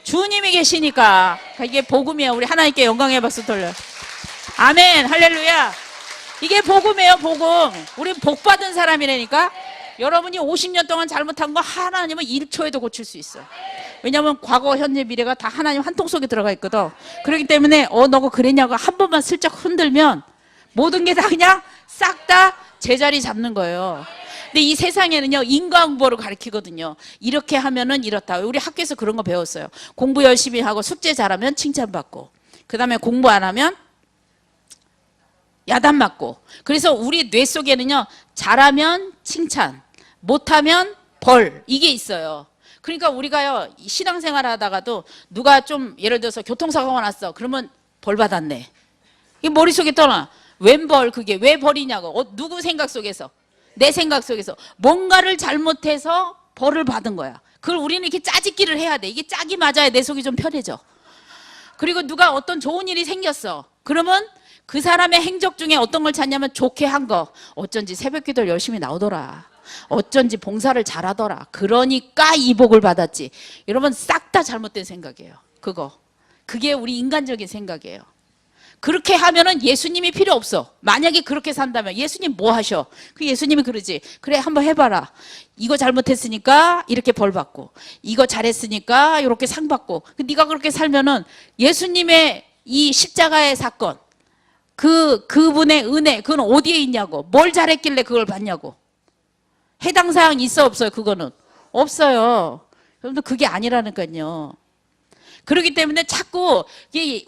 주님이 계시니까. 이게 복음이에요. 우리 하나님께 영광의 박수 돌려. 아멘. 할렐루야. 이게 복음이에요. 복음. 우리 복 받은 사람이라니까. 여러분이 50년 동안 잘못한 거 하나님은 1초에도 고칠 수 있어. 왜냐하면 과거, 현재, 미래가 다 하나님 한 통 속에 들어가 있거든. 그렇기 때문에 너가 그랬냐고 한 번만 슬쩍 흔들면 모든 게 다 그냥 싹 다 제자리 잡는 거예요. 근데 이 세상에는요, 인과응보를 가르치거든요. 이렇게 하면은 이렇다. 우리 학교에서 그런 거 배웠어요. 공부 열심히 하고 숙제 잘하면 칭찬받고, 그 다음에 공부 안 하면 야단맞고. 그래서 우리 뇌 속에는요, 잘하면 칭찬, 못하면 벌, 이게 있어요. 그러니까 우리가요, 신앙생활 하다가도 누가 좀 예를 들어서 교통사고가 났어. 그러면 벌 받았네. 이게 머릿속에 떠나. 웬 벌, 그게 왜 벌이냐고. 누구 생각 속에서? 내 생각 속에서. 뭔가를 잘못해서 벌을 받은 거야. 그걸 우리는 이렇게 짜집기를 해야 돼. 이게 짝이 맞아야 내 속이 좀 편해져. 그리고 누가 어떤 좋은 일이 생겼어. 그러면 그 사람의 행적 중에 어떤 걸 찾냐면 좋게 한 거. 어쩐지 새벽 기도를 열심히 나오더라. 어쩐지 봉사를 잘하더라. 그러니까 이 복을 받았지. 여러분, 싹 다 잘못된 생각이에요. 그게 우리 인간적인 생각이에요. 그렇게 하면은 예수님이 필요 없어. 만약에 그렇게 산다면 예수님 뭐 하셔? 그 예수님이 그러지. 그래, 한번 해봐라. 이거 잘못했으니까 이렇게 벌 받고, 이거 잘했으니까 이렇게 상 받고. 네가 그렇게 살면은 예수님의 이 십자가의 사건, 그분의 은혜, 그건 어디에 있냐고. 뭘 잘했길래 그걸 받냐고. 해당 사항 있어 없어요? 그거는 없어요. 여러분들, 그게 아니라니까요. 그렇기 때문에 자꾸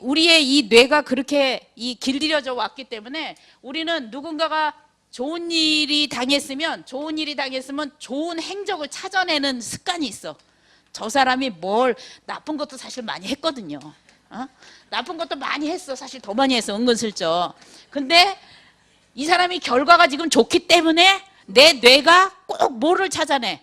우리의 이 뇌가 그렇게 길들여져 왔기 때문에 우리는 누군가가 좋은 일이 당했으면 좋은 행적을 찾아내는 습관이 있어. 저 사람이 뭘 나쁜 것도 사실 많이 했거든요. 나쁜 것도 많이 했어. 사실 더 많이 했어, 은근슬쩍. 근데 이 사람이 결과가 지금 좋기 때문에 내 뇌가 꼭 뭐를 찾아내?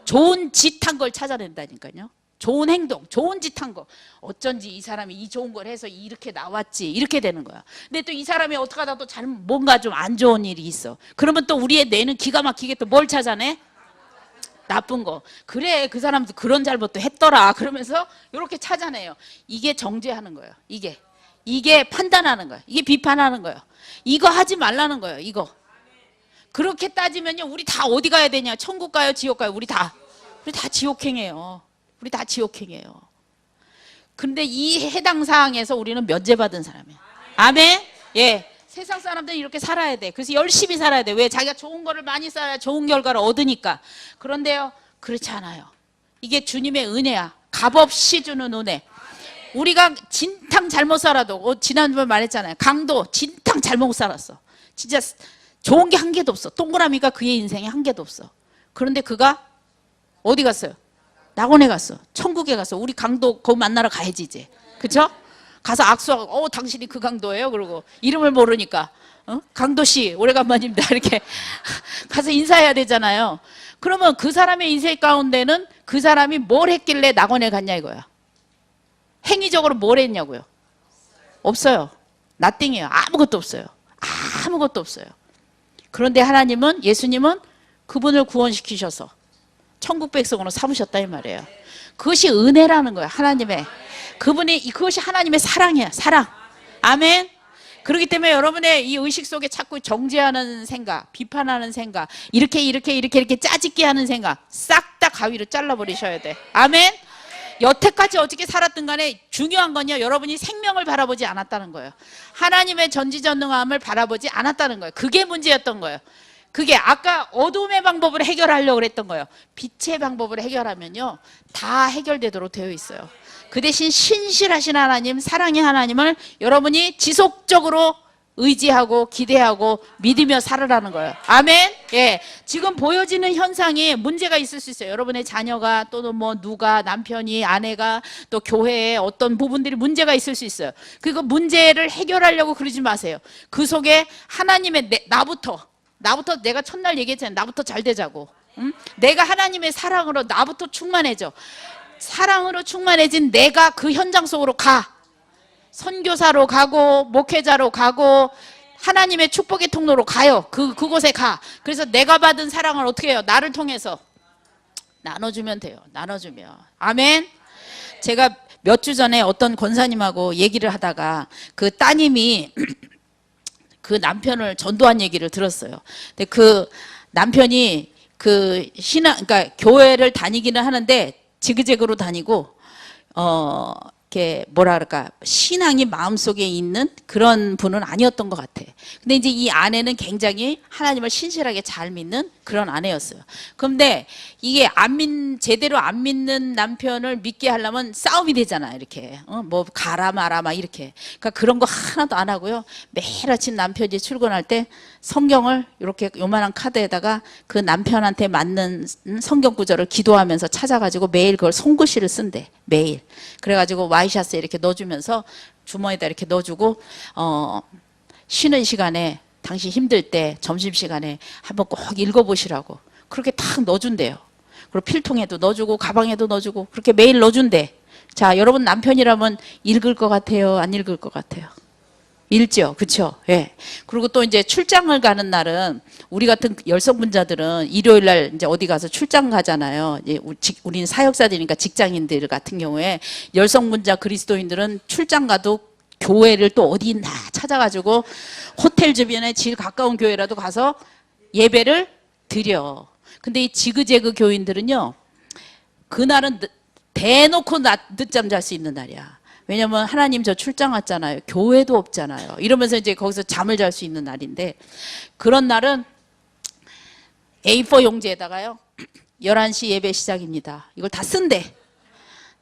좋은 짓 한 걸 찾아낸다니까요. 좋은 행동, 좋은 짓 한 거. 어쩐지 이 사람이 이 좋은 걸 해서 이렇게 나왔지. 이렇게 되는 거야. 근데 또 이 사람이 어떻게 하다 또 뭔가 좀 안 좋은 일이 있어. 그러면 또 우리의 뇌는 기가 막히게 또 뭘 찾아내? 나쁜 거. 그래, 그 사람도 그런 잘못도 했더라. 그러면서 이렇게 찾아내요. 이게 정죄하는 거예요. 이게 판단하는 거예요. 이게 비판하는 거예요. 이거 하지 말라는 거예요. 이거. 그렇게 따지면요, 우리 다 어디 가야 되냐? 천국 가요? 지옥 가요? 우리 다 지옥행이에요. 우리 다 지옥행이에요. 근데 이 해당 사항에서 우리는 면제받은 사람이에요. 아멘? 예. 세상 사람들은 이렇게 살아야 돼. 그래서 열심히 살아야 돼. 왜? 자기가 좋은 거를 많이 쌓아야 좋은 결과를 얻으니까. 그런데요, 그렇지 않아요. 이게 주님의 은혜야. 값없이 주는 은혜. 우리가 진탕 잘못 살아도, 지난번에 말했잖아요. 강도 진탕 잘못 살았어. 진짜 좋은 게 한 개도 없어. 동그라미가 그의 인생에 한 개도 없어. 그런데 그가 어디 갔어요? 낙원에 갔어. 천국에 갔어. 우리 강도 거기 만나러 가야지 이제. 그쵸? 가서 악수하고, 당신이 그 강도예요? 그러고 이름을 모르니까, 강도씨 오래간만입니다. 이렇게 가서 인사해야 되잖아요. 그러면 그 사람의 인생 가운데는 그 사람이 뭘 했길래 낙원에 갔냐 이거야. 행위적으로 뭘 했냐고요? 없어요. 나띵이에요. 아무것도 없어요. 아무것도 없어요. 그런데 하나님은, 예수님은 그분을 구원시키셔서 천국 백성으로 삼으셨다 이 말이에요. 그것이 은혜라는 거예요. 하나님의. 그것이 하나님의 사랑이에요. 사랑. 아멘. 그렇기 때문에 여러분의 이 의식 속에 자꾸 정죄하는 생각, 비판하는 생각, 이렇게 짜집기 하는 생각 싹 다 가위로 잘라버리셔야 돼. 아멘. 여태까지 어떻게 살았든 간에 중요한 건요, 여러분이 생명을 바라보지 않았다는 거예요. 하나님의 전지전능함을 바라보지 않았다는 거예요. 그게 문제였던 거예요. 그게 아까 어둠의 방법으로 해결하려고 그랬던 거예요. 빛의 방법으로 해결하면요, 다 해결되도록 되어 있어요. 그 대신 신실하신 하나님, 사랑의 하나님을 여러분이 지속적으로 의지하고 기대하고 믿으며 살으라는 거예요. 아멘. 예. 지금 보여지는 현상이 문제가 있을 수 있어요. 여러분의 자녀가, 또는 누가, 남편이, 아내가, 또 교회에 어떤 부분들이 문제가 있을 수 있어요. 그리고 문제를 해결하려고 그러지 마세요. 그 속에 하나님의 나부터 내가 첫날 얘기했잖아요. 나부터 잘 되자고. 내가 하나님의 사랑으로 나부터 충만해져. 사랑으로 충만해진 내가 그 현장 속으로 가. 선교사로 가고 목회자로 가고 하나님의 축복의 통로로 가요. 그곳에 가. 그래서 내가 받은 사랑을 어떻게 해요? 나를 통해서 나눠주면 돼요. 나눠주면. 아멘. 제가 몇 주 전에 어떤 권사님하고 얘기를 하다가 그 따님이 그 남편을 전도한 얘기를 들었어요. 근데 그 남편이 그 그러니까 교회를 다니기는 하는데 지그재그로 다니고 이렇게 뭐라 그럴까, 신앙이 마음속에 있는 그런 분은 아니었던 것 같아. 근데 이제 이 아내는 굉장히 하나님을 신실하게 잘 믿는 그런 아내였어요. 그런데 이게 제대로 안 믿는 남편을 믿게 하려면 싸움이 되잖아. 이렇게 뭐 가라 마라 막 이렇게. 그러니까 그런 거 하나도 안 하고요. 매일 아침 남편이 출근할 때 성경을 이렇게 요만한 카드에다가 그 남편한테 맞는 성경 구절을 기도하면서 찾아가지고 매일 그걸 손글씨를 쓴대. 매일. 그래가지고 와이셔츠에 이렇게 넣어주면서 주머니에다 이렇게 넣어주고 쉬는 시간에 당신 힘들 때 점심시간에 한번 꼭 읽어보시라고 그렇게 탁 넣어준대요. 그리고 필통에도 넣어주고 가방에도 넣어주고 그렇게 매일 넣어준대. 자, 여러분 남편이라면 읽을 것 같아요? 안 읽을 것 같아요? 읽죠. 그쵸? 예. 그리고 또 이제 출장을 가는 날은 우리 같은 열성분자들은 일요일 날 이제 어디 가서 출장 가잖아요. 우리는 사역사들이니까 직장인들 같은 경우에 열성분자 그리스도인들은 출장 가도 교회를 또 어디 있나 찾아가지고 호텔 주변에 제일 가까운 교회라도 가서 예배를 드려. 근데 이 지그재그 교인들은요, 그날은 대놓고 늦잠 잘 수 있는 날이야. 왜냐면 하나님 저 출장 왔잖아요. 교회도 없잖아요. 이러면서 이제 거기서 잠을 잘 수 있는 날인데, 그런 날은 A4 용지에다가요 11시 예배 시작입니다. 이걸 다 쓴대.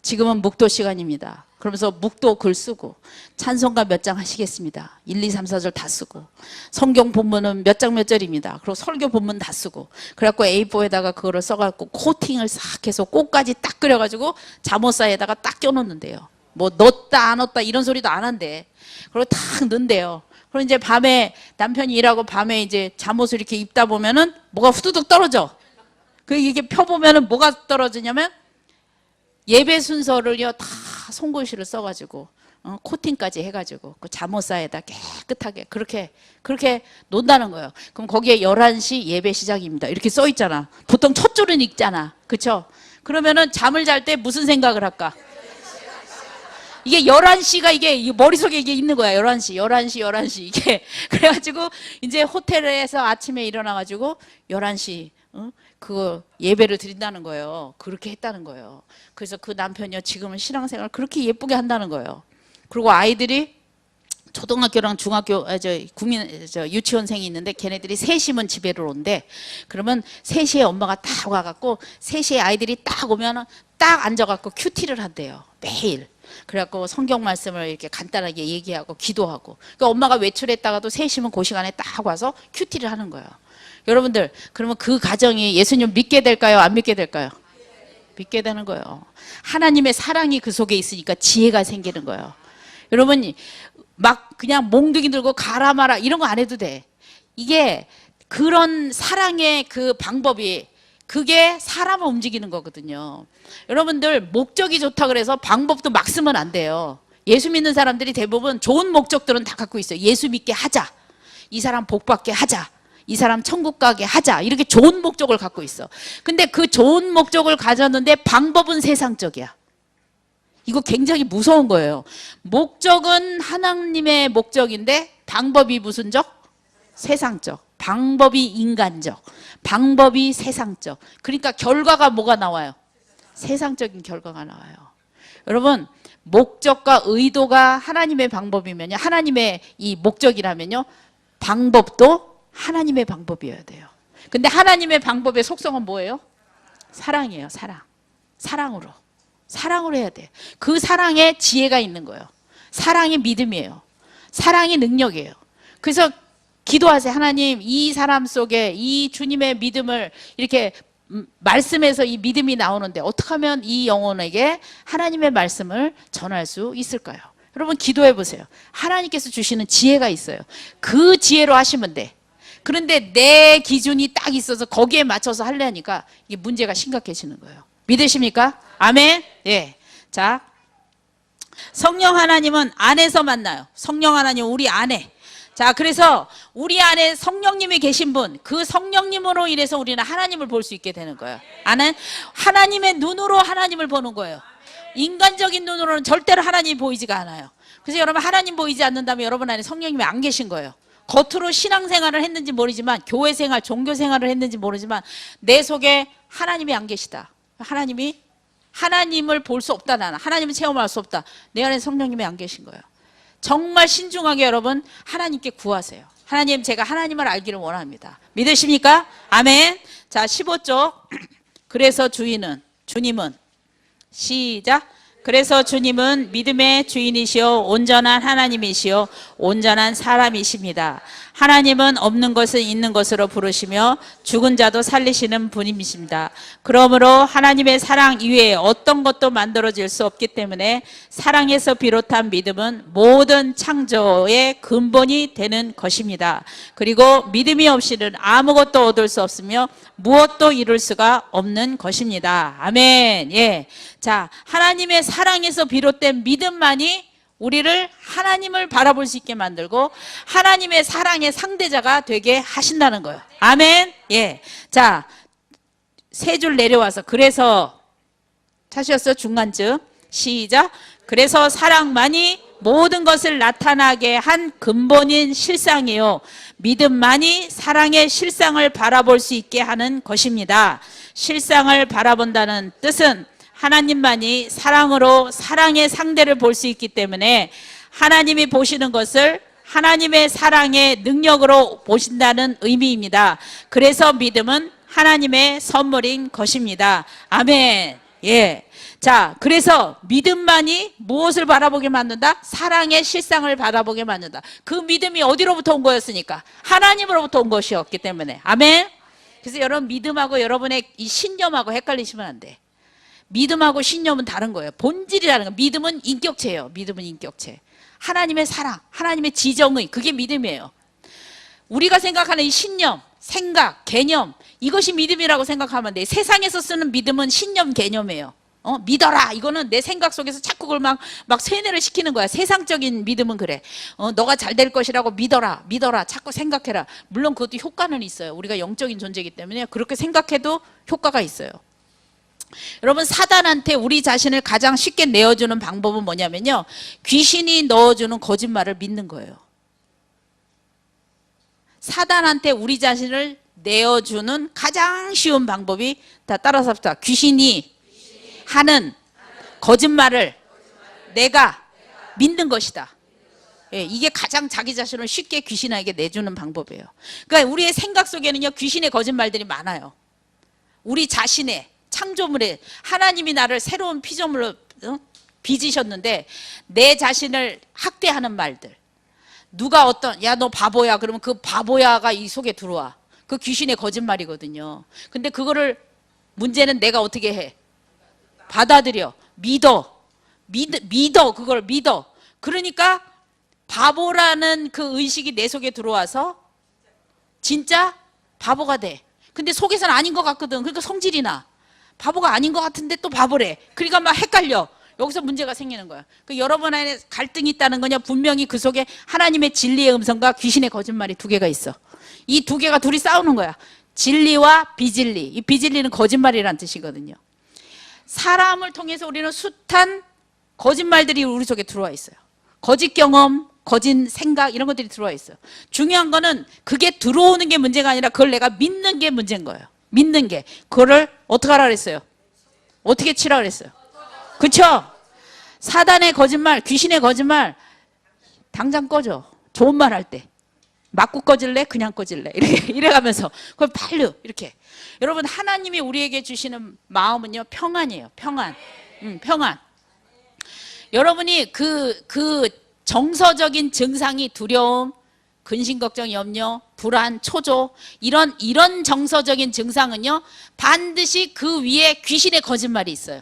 지금은 묵도 시간입니다. 그러면서 묵도 글 쓰고 찬송가 몇 장 하시겠습니다. 1, 2, 3, 4절 다 쓰고 성경 본문은 몇 장 몇 절입니다. 그리고 설교 본문 다 쓰고 그래갖고 A4에다가 그거를 써갖고 코팅을 싹 해서 꽃까지 딱 그려가지고 잠옷사에다가 딱 껴놓는데요. 뭐 넣었다 안 넣었다 이런 소리도 안 한대. 그리고 탁 넣는데요. 그리고 이제 밤에 남편이 일하고 밤에 이제 잠옷을 이렇게 입다 보면은 뭐가 후두둑 떨어져. 그 이게 펴보면은 뭐가 떨어지냐면 예배 순서를요 다 손글씨를 써가지고 코팅까지 해가지고 그 잠옷사에다 깨끗하게 그렇게 놓는다는 거예요. 그럼 거기에 11시 예배 시작입니다. 이렇게 써 있잖아. 보통 첫 줄은 읽잖아. 그쵸? 그러면은 잠을 잘 때 무슨 생각을 할까? 이게 11시가 이게 머릿속에 이게 있는 거야. 11시 이게. 그래가지고 이제 호텔에서 아침에 일어나가지고 11시 그거 예배를 드린다는 거예요. 그렇게 했다는 거예요. 그래서 그 남편이요 지금은 신앙생활 그렇게 예쁘게 한다는 거예요. 그리고 아이들이 초등학교랑 중학교 유치원생이 있는데 걔네들이 3시면 집에를 온대. 그러면 3시에 엄마가 딱 와갖고 3시에 아이들이 딱 오면은 딱 앉아갖고 큐티를 한대요. 매일. 그래갖고 성경 말씀을 이렇게 간단하게 얘기하고 기도하고. 그러니까 엄마가 외출했다가도 3시면 그 시간에 딱 와서 큐티를 하는 거예요. 여러분들 그러면 그 가정이 예수님 믿게 될까요? 안 믿게 될까요? 믿게 되는 거예요. 하나님의 사랑이 그 속에 있으니까 지혜가 생기는 거예요. 여러분 막 그냥 몽둥이 들고 가라 마라 이런 거 안 해도 돼. 이게 그런 사랑의 그 방법이 그게 사람을 움직이는 거거든요. 여러분들 목적이 좋다 그래서 방법도 막 쓰면 안 돼요. 예수 믿는 사람들이 대부분 좋은 목적들은 다 갖고 있어요. 예수 믿게 하자. 이 사람 복 받게 하자. 이 사람 천국 가게 하자. 이렇게 좋은 목적을 갖고 있어. 근데 그 좋은 목적을 가졌는데 방법은 세상적이야. 이거 굉장히 무서운 거예요. 목적은 하나님의 목적인데 방법이 무슨 적? 세상적. 방법이 인간적. 방법이 세상적. 그러니까 결과가 뭐가 나와요? 세상적인 결과가 나와요. 여러분 목적과 의도가 하나님의 방법이면요. 하나님의 이 목적이라면요. 방법도 하나님의 방법이어야 돼요. 근데 하나님의 방법의 속성은 뭐예요? 사랑이에요. 사랑. 사랑으로 해야 돼. 그 사랑에 지혜가 있는 거예요. 사랑이 믿음이에요. 사랑이 능력이에요. 그래서 기도하세요. 하나님 이 사람 속에 이 주님의 믿음을 이렇게 말씀에서 이 믿음이 나오는데 어떻게 하면 이 영혼에게 하나님의 말씀을 전할 수 있을까요? 여러분 기도해 보세요. 하나님께서 주시는 지혜가 있어요. 그 지혜로 하시면 돼. 그런데 내 기준이 딱 있어서 거기에 맞춰서 하려니까 이게 문제가 심각해지는 거예요. 믿으십니까? 아멘? 예. 자, 성령 하나님은 안에서 만나요. 성령 하나님 우리 안에. 자, 그래서 우리 안에 성령님이 계신 분, 그 성령님으로 인해서 우리는 하나님을 볼 수 있게 되는 거예요. 하나님의 눈으로 하나님을 보는 거예요. 인간적인 눈으로는 절대로 하나님이 보이지가 않아요. 그래서 여러분 하나님 보이지 않는다면 여러분 안에 성령님이 안 계신 거예요. 겉으로 신앙생활을 했는지 모르지만 교회생활, 종교생활을 했는지 모르지만 내 속에 하나님이 안 계시다. 하나님을 볼 수 없다. 나는 하나님을 체험할 수 없다. 내 안에 성령님이 안 계신 거예요. 정말 신중하게 여러분 하나님께 구하세요. 하나님, 제가 하나님을 알기를 원합니다. 믿으십니까? 아멘. 자, 15쪽. 그래서 주님은 시작. 그래서 주님은 믿음의 주인이시오 온전한 하나님이시오 온전한 사람이십니다. 하나님은 없는 것을 있는 것으로 부르시며 죽은 자도 살리시는 분이십니다. 그러므로 하나님의 사랑 이외에 어떤 것도 만들어질 수 없기 때문에 사랑에서 비롯한 믿음은 모든 창조의 근본이 되는 것입니다. 그리고 믿음이 없이는 아무것도 얻을 수 없으며 무엇도 이룰 수가 없는 것입니다. 아멘. 예. 자, 하나님의 사랑에서 비롯된 믿음만이 우리를 하나님을 바라볼 수 있게 만들고 하나님의 사랑의 상대자가 되게 하신다는 거예요. 아멘. 예. 자, 세 줄 내려와서 그래서 찾으셨어요? 중간쯤. 시작. 그래서 사랑만이 모든 것을 나타나게 한 근본인 실상이요. 믿음만이 사랑의 실상을 바라볼 수 있게 하는 것입니다. 실상을 바라본다는 뜻은 하나님만이 사랑으로 사랑의 상대를 볼 수 있기 때문에 하나님이 보시는 것을 하나님의 사랑의 능력으로 보신다는 의미입니다. 그래서 믿음은 하나님의 선물인 것입니다. 아멘. 예. 자, 그래서 믿음만이 무엇을 바라보게 만든다? 사랑의 실상을 바라보게 만든다. 그 믿음이 어디로부터 온 거였으니까? 하나님으로부터 온 것이었기 때문에. 아멘. 그래서 여러분 믿음하고 여러분의 이 신념하고 헷갈리시면 안 돼. 믿음하고 신념은 다른 거예요. 본질이라는 거. 믿음은 인격체예요. 믿음은 인격체. 하나님의 사랑, 하나님의 지정의, 그게 믿음이에요. 우리가 생각하는 이 신념, 생각, 개념, 이것이 믿음이라고 생각하면 돼. 세상에서 쓰는 믿음은 신념 개념이에요. 믿어라. 이거는 내 생각 속에서 자꾸 그걸 막 세뇌를 시키는 거야. 세상적인 믿음은 그래. 너가 잘 될 것이라고 믿어라. 믿어라. 자꾸 생각해라. 물론 그것도 효과는 있어요. 우리가 영적인 존재이기 때문에 그렇게 생각해도 효과가 있어요. 여러분 사단한테 우리 자신을 가장 쉽게 내어주는 방법은 뭐냐면요. 귀신이 넣어주는 거짓말을 믿는 거예요. 사단한테 우리 자신을 내어주는 가장 쉬운 방법이 다 따라서 합시다. 귀신이 하는 거짓말을 내가 믿는 것이다. 예, 이게 가장 자기 자신을 쉽게 귀신에게 내주는 방법이에요. 그러니까 우리의 생각 속에는요 귀신의 거짓말들이 많아요. 우리 자신의 창조물에 하나님이 나를 새로운 피조물로 빚으셨는데 내 자신을 학대하는 말들. 누가 야 너 바보야 그러면 그 바보야가 이 속에 들어와. 그 귀신의 거짓말이거든요. 근데 그거를 문제는 내가 어떻게 해? 받아들여. 믿어. 그걸 믿어. 그러니까 바보라는 그 의식이 내 속에 들어와서 진짜 바보가 돼. 근데 속에서는 아닌 것 같거든. 그러니까 성질이 나. 바보가 아닌 것 같은데 또 바보래. 그러니까 막 헷갈려. 여기서 문제가 생기는 거야. 그 여러분 안에 갈등이 있다는 거냐? 분명히 그 속에 하나님의 진리의 음성과 귀신의 거짓말이 두 개가 있어. 이 두 개가 둘이 싸우는 거야. 진리와 비진리. 이 비진리는 거짓말이라는 뜻이거든요. 사람을 통해서 우리는 숱한 거짓말들이 우리 속에 들어와 있어요. 거짓 경험, 거짓 생각 이런 것들이 들어와 있어요. 중요한 거는 그게 들어오는 게 문제가 아니라 그걸 내가 믿는 게 문제인 거예요. 믿는 게. 그거를 어떻게 하라 그랬어요? 어떻게 치라 그랬어요? 그쵸? 사단의 거짓말, 귀신의 거짓말 당장 꺼져. 좋은 말 할 때. 맞고 꺼질래? 그냥 꺼질래? 이래가면서 그걸 빨리 이렇게. 여러분 하나님이 우리에게 주시는 마음은요 평안이에요. 평안. 평안. 여러분이 그 정서적인 증상이 두려움, 근심, 걱정, 염려, 불안, 초조 이런 정서적인 증상은요 반드시 그 위에 귀신의 거짓말이 있어요.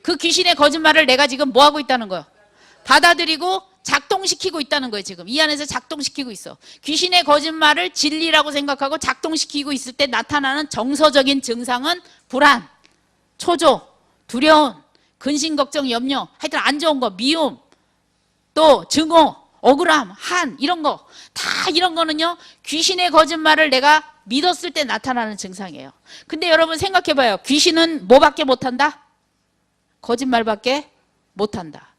그 귀신의 거짓말을 내가 지금 뭐 하고 있다는 거예요? 받아들이고 작동시키고 있다는 거예요. 지금 이 안에서 작동시키고 있어. 귀신의 거짓말을 진리라고 생각하고 작동시키고 있을 때 나타나는 정서적인 증상은 불안, 초조, 두려움, 근심, 걱정, 염려, 하여튼 안 좋은 거, 미움, 또 증오, 억울함, 한 이런 거 다 이런 거는요 귀신의 거짓말을 내가 믿었을 때 나타나는 증상이에요. 근데 여러분 생각해봐요. 귀신은 뭐밖에 못한다? 거짓말밖에 못한다.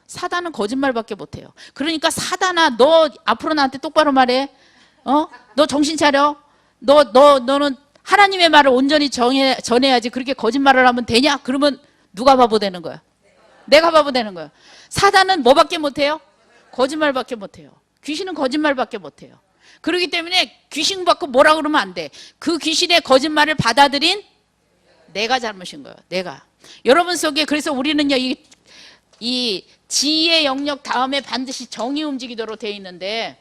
사단은 거짓말밖에 못해요. 그러니까 사단아, 너 앞으로 나한테 똑바로 말해. 너 정신 차려. 너는 하나님의 말을 온전히 전해야지. 그렇게 거짓말을 하면 되냐? 그러면 누가 바보 되는 거야? 내가 바보 되는 거야. 사단은 뭐밖에 못해요? 거짓말밖에 못해요. 귀신은 거짓말밖에 못해요. 그렇기 때문에 귀신 받고 뭐라 그러면 안 돼. 그 귀신의 거짓말을 받아들인 내가 잘못인 거예요. 내가. 여러분 속에 그래서 우리는요, 이 지혜의 영역 다음에 반드시 정이 움직이도록 되어 있는데,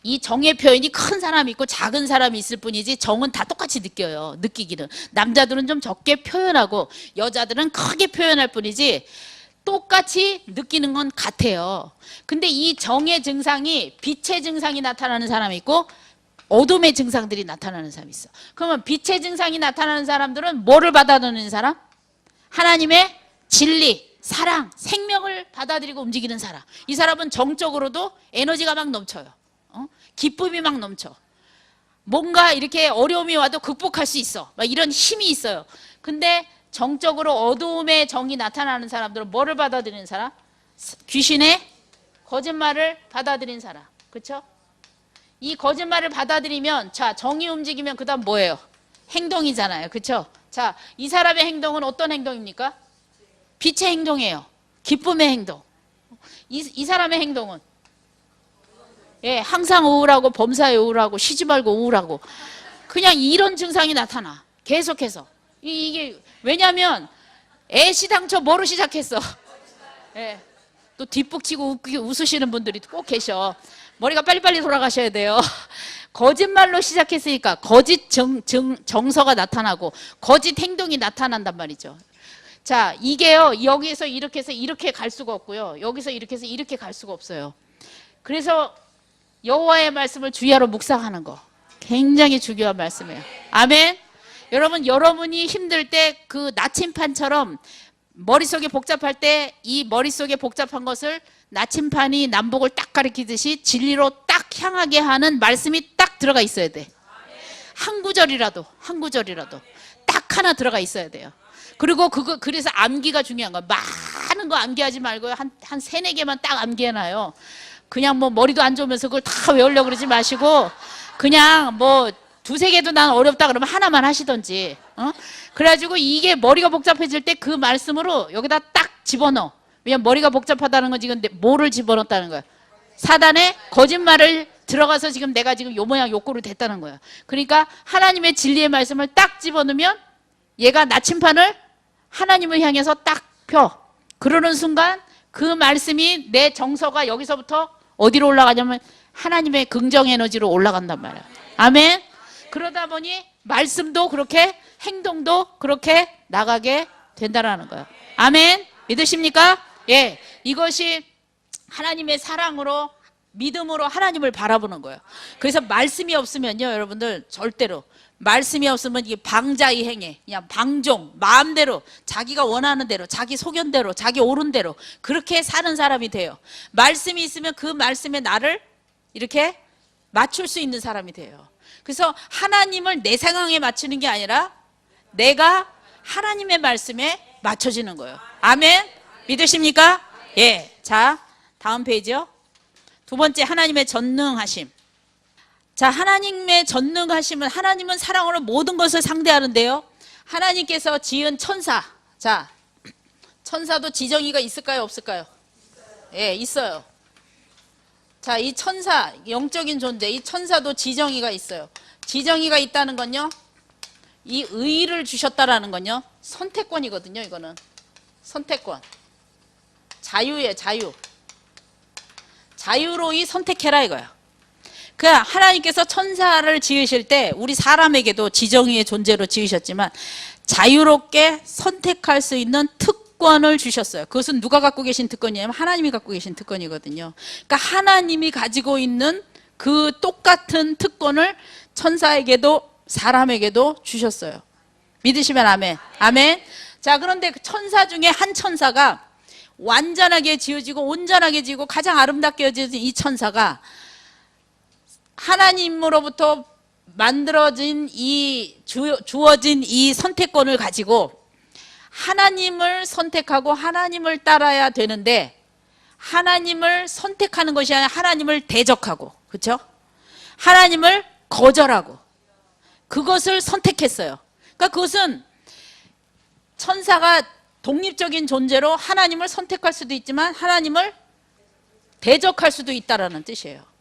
이 정의 표현이 큰 사람이 있고 작은 사람이 있을 뿐이지 정은 다 똑같이 느껴요. 느끼기는. 남자들은 좀 적게 표현하고 여자들은 크게 표현할 뿐이지 똑같이 느끼는 건 같아요. 근데 이 정의 증상이 빛의 증상이 나타나는 사람이 있고 어둠의 증상들이 나타나는 사람이 있어. 그러면 빛의 증상이 나타나는 사람들은 뭐를 받아들이는 사람? 하나님의 진리, 사랑, 생명을 받아들이고 움직이는 사람. 이 사람은 정적으로도 에너지가 막 넘쳐요. 기쁨이 막 넘쳐. 뭔가 이렇게 어려움이 와도 극복할 수 있어. 막 이런 힘이 있어요. 근데 정적으로 어두움의 정이 나타나는 사람들은 뭐를 받아들이는 사람? 귀신의 거짓말을 받아들인 사람. 그렇죠? 이 거짓말을 받아들이면, 자, 정이 움직이면 그 다음 뭐예요? 행동이잖아요. 그렇죠? 자, 이 사람의 행동은 어떤 행동입니까? 빛의 행동이에요. 기쁨의 행동. 이 사람의 행동은, 예, 항상 우울하고 범사에 우울하고 쉬지 말고 우울하고 그냥 이런 증상이 나타나. 계속해서. 이게 왜냐면 애시당초 뭐로 시작했어? 예, 또 뒷북치고 웃으시는 분들이 꼭 계셔. 머리가 빨리빨리 돌아가셔야 돼요. 거짓말로 시작했으니까 거짓 정서가 나타나고 거짓 행동이 나타난단 말이죠. 자, 이게요, 여기에서 이렇게 해서 이렇게 갈 수가 없고요, 여기서 이렇게 해서 이렇게 갈 수가 없어요. 그래서 여호와의 말씀을 주야로 묵상하는 거 굉장히 중요한 말씀이에요. 아멘. 여러분, 여러분이 힘들 때 그 나침판처럼 머릿속에 복잡할 때 이 머릿속에 복잡한 것을 나침판이 남북을 딱 가리키듯이 진리로 딱 향하게 하는 말씀이 딱 들어가 있어야 돼. 한 구절이라도 딱 하나 들어가 있어야 돼요. 그리고 그래서 암기가 중요한 거야. 많은 거 암기하지 말고 한 세네 개만 딱 암기해놔요. 그냥 뭐 머리도 안 좋으면서 그걸 다 외우려고 그러지 마시고 그냥 뭐 두세 개도 난 어렵다 그러면 하나만 하시던지. 그래가지고 이게 머리가 복잡해질 때 그 말씀으로 여기다 딱 집어넣어. 왜냐면 머리가 복잡하다는 건 지금 뭐를 집어넣었다는 거야? 사단의 거짓말을 들어가서 지금 내가 지금 요 모양 요 꼴이 됐다는 거야. 그러니까 하나님의 진리의 말씀을 딱 집어넣으면 얘가 나침판을 하나님을 향해서 딱 펴. 그러는 순간 그 말씀이 내 정서가 여기서부터 어디로 올라가냐면 하나님의 긍정 에너지로 올라간단 말이야. 아멘. 그러다 보니 말씀도 그렇게 행동도 그렇게 나가게 된다라는 거야. 아멘. 믿으십니까? 예. 이것이 하나님의 사랑으로 믿음으로 하나님을 바라보는 거예요. 그래서 말씀이 없으면요, 여러분들 절대로 말씀이 없으면 이게 방자이행해. 그냥 방종, 마음대로 자기가 원하는 대로 자기 소견대로 자기 옳은 대로 그렇게 사는 사람이 돼요. 말씀이 있으면 그 말씀에 나를 이렇게 맞출 수 있는 사람이 돼요. 그래서 하나님을 내 상황에 맞추는 게 아니라 내가 하나님의 말씀에 맞춰지는 거예요. 아멘. 믿으십니까? 예. 자, 다음 페이지요. 두 번째, 하나님의 전능하심. 자, 하나님의 전능하심은, 하나님은 사랑으로 모든 것을 상대하는데요, 하나님께서 지은 천사. 자, 천사도 지정의가 있을까요, 없을까요? 예, 있어요. 자, 이 천사, 영적인 존재, 이 천사도 지정의가 있어요. 지정의가 있다는 건요, 이 의를 주셨다라는 건요, 선택권이거든요. 이거는 선택권, 자유예요. 자유로이 선택해라 이거야. 그 하나님께서 천사를 지으실 때 우리 사람에게도 지정의의 존재로 지으셨지만 자유롭게 선택할 수 있는 특권을 주셨어요. 그것은 누가 갖고 계신 특권이냐면 하나님이 갖고 계신 특권이거든요. 그러니까 하나님이 가지고 있는 그 똑같은 특권을 천사에게도 사람에게도 주셨어요. 믿으시면 아멘. 아멘. 자, 그런데 그 천사 중에 한 천사가 완전하게 지어지고 온전하게 지고 가장 아름답게 지어진 이 천사가 하나님으로부터 만들어진 주어진 이 선택권을 가지고 하나님을 선택하고 하나님을 따라야 되는데 하나님을 선택하는 것이 아니라 하나님을 대적하고, 그렇죠? 하나님을 거절하고 그것을 선택했어요. 그러니까 그것은 천사가 독립적인 존재로 하나님을 선택할 수도 있지만 하나님을 대적할 수도 있다라는 뜻이에요.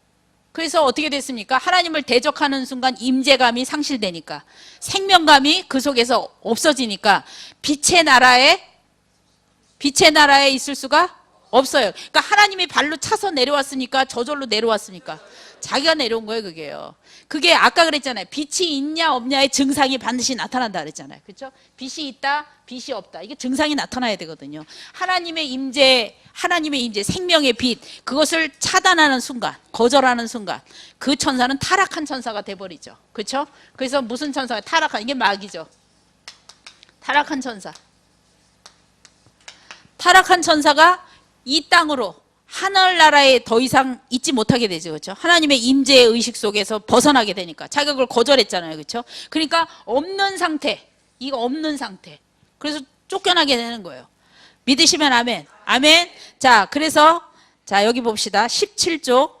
그래서 어떻게 됐습니까? 하나님을 대적하는 순간 임재감이 상실되니까, 생명감이 그 속에서 없어지니까 빛의 나라에 있을 수가 없어요. 그러니까 하나님이 발로 차서 내려왔으니까 저절로 내려왔으니까 자기가 내려온 거예요. 그게 아까 그랬잖아요. 빛이 있냐 없냐의 증상이 반드시 나타난다 그랬잖아요. 그렇죠? 빛이 있다, 빛이 없다. 이게 증상이 나타나야 되거든요. 하나님의 임재, 생명의 빛, 그것을 차단하는 순간, 거절하는 순간 그 천사는 타락한 천사가 돼버리죠. 그렇죠? 그래서 무슨 천사가 타락한, 이게 마귀죠. 타락한 천사가 이 땅으로 하늘나라에 더 이상 있지 못하게 되죠. 그렇죠? 하나님의 임재의 의식 속에서 벗어나게 되니까. 자기가 그걸 거절했잖아요. 그렇죠? 그러니까 없는 상태. 그래서 쫓겨나게 되는 거예요. 믿으시면 아멘. 아멘. 자, 그래서 자, 여기 봅시다. 17쪽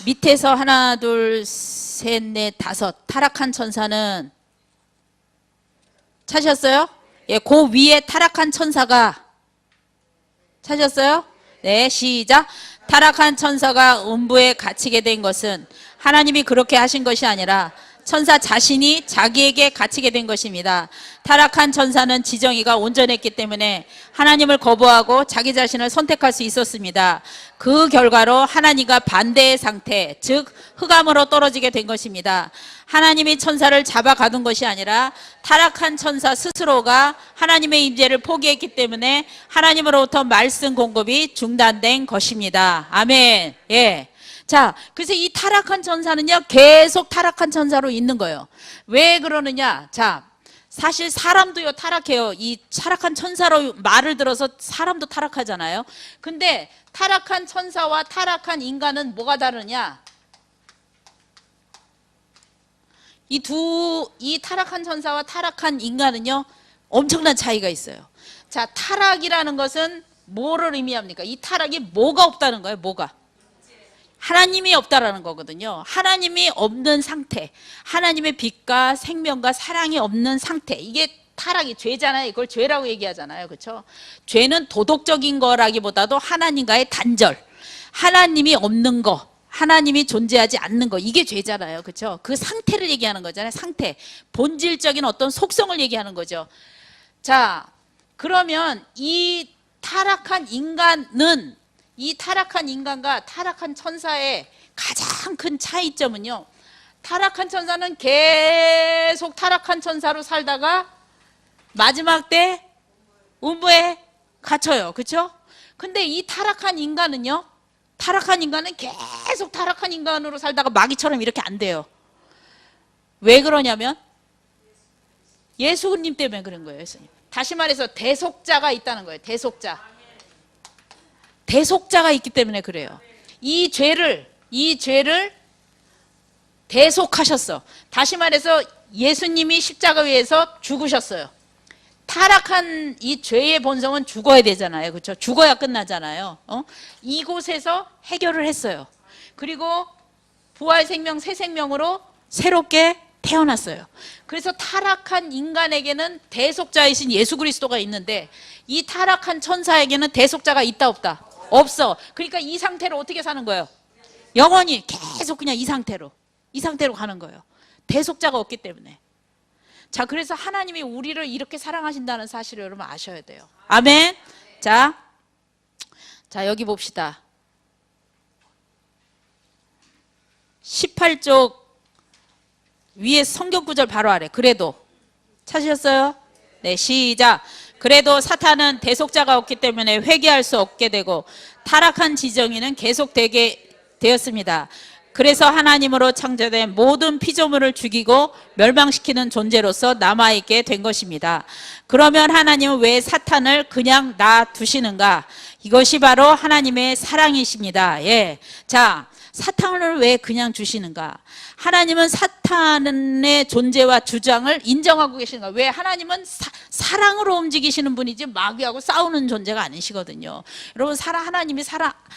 밑에서 하나, 둘, 셋, 넷, 다섯 타락한 천사는 찾으셨어요? 예, 그 위에 타락한 천사가 찾으셨어요? 네, 시작. 타락한 천사가 음부에 갇히게 된 것은 하나님이 그렇게 하신 것이 아니라 천사 자신이 자기에게 갇히게 된 것입니다. 타락한 천사는 지정의가 온전했기 때문에 하나님을 거부하고 자기 자신을 선택할 수 있었습니다. 그 결과로 하나님과 반대의 상태, 즉 흑암으로 떨어지게 된 것입니다. 하나님이 천사를 잡아 가둔 것이 아니라 타락한 천사 스스로가 하나님의 임재를 포기했기 때문에 하나님으로부터 말씀 공급이 중단된 것입니다. 아멘. 예. 자, 그래서 이 타락한 천사는요, 계속 타락한 천사로 있는 거예요. 왜 그러느냐? 자, 사실 사람도요, 타락해요. 이 타락한 천사로 말을 들어서 사람도 타락하잖아요. 근데 타락한 천사와 타락한 인간은 뭐가 다르냐? 이 타락한 천사와 타락한 인간은요, 엄청난 차이가 있어요. 자, 타락이라는 것은 뭐를 의미합니까? 이 타락이 뭐가 없다는 거예요, 뭐가? 하나님이 없다라는 거거든요. 하나님이 없는 상태, 하나님의 빛과 생명과 사랑이 없는 상태, 이게 타락이 죄잖아요. 이걸 죄라고 얘기하잖아요. 그렇죠? 죄는 도덕적인 거라기보다도 하나님과의 단절, 하나님이 없는 거, 하나님이 존재하지 않는 거, 이게 죄잖아요. 그렇죠? 그 상태를 얘기하는 거잖아요. 상태, 본질적인 어떤 속성을 얘기하는 거죠. 자, 그러면 이 타락한 인간과 타락한 천사의 가장 큰 차이점은요, 타락한 천사는 계속 타락한 천사로 살다가 마지막 때 음부에 갇혀요. 그렇죠? 근데 이 타락한 인간은 계속 타락한 인간으로 살다가 마귀처럼 이렇게 안 돼요. 왜 그러냐면 예수님 때문에 그런 거예요. 예수님. 다시 말해서 대속자가 있다는 거예요. 대속자가 있기 때문에 그래요. 이 죄를 대속하셨어. 다시 말해서 예수님이 십자가 위에서 죽으셨어요. 타락한 이 죄의 본성은 죽어야 되잖아요. 그렇죠? 죽어야 끝나잖아요. 이곳에서 해결을 했어요. 그리고 부활 생명, 새 생명으로 새롭게 태어났어요. 그래서 타락한 인간에게는 대속자이신 예수 그리스도가 있는데 이 타락한 천사에게는 대속자가 있다 없다? 없어. 그러니까 이 상태로 어떻게 사는 거예요? 영원히 계속 그냥 이 상태로 가는 거예요. 대속자가 없기 때문에. 자, 그래서 하나님이 우리를 이렇게 사랑하신다는 사실을 여러분 아셔야 돼요. 아멘. 자, 여기 봅시다. 18쪽 위에 성경 구절 바로 아래. 그래도 찾으셨어요? 네, 시작. 그래도 사탄은 대속자가 없기 때문에 회개할 수 없게 되고 타락한 지정의는 계속되게 되었습니다. 그래서 하나님으로 창조된 모든 피조물을 죽이고 멸망시키는 존재로서 남아있게 된 것입니다. 그러면 하나님은 왜 사탄을 그냥 놔두시는가? 이것이 바로 하나님의 사랑이십니다. 예. 자, 사탄을 왜 그냥 주시는가? 하나님은 사탄의 존재와 주장을 인정하고 계시는 거예요. 왜? 하나님은 사랑으로 움직이시는 분이지 마귀하고 싸우는 존재가 아니시거든요. 여러분,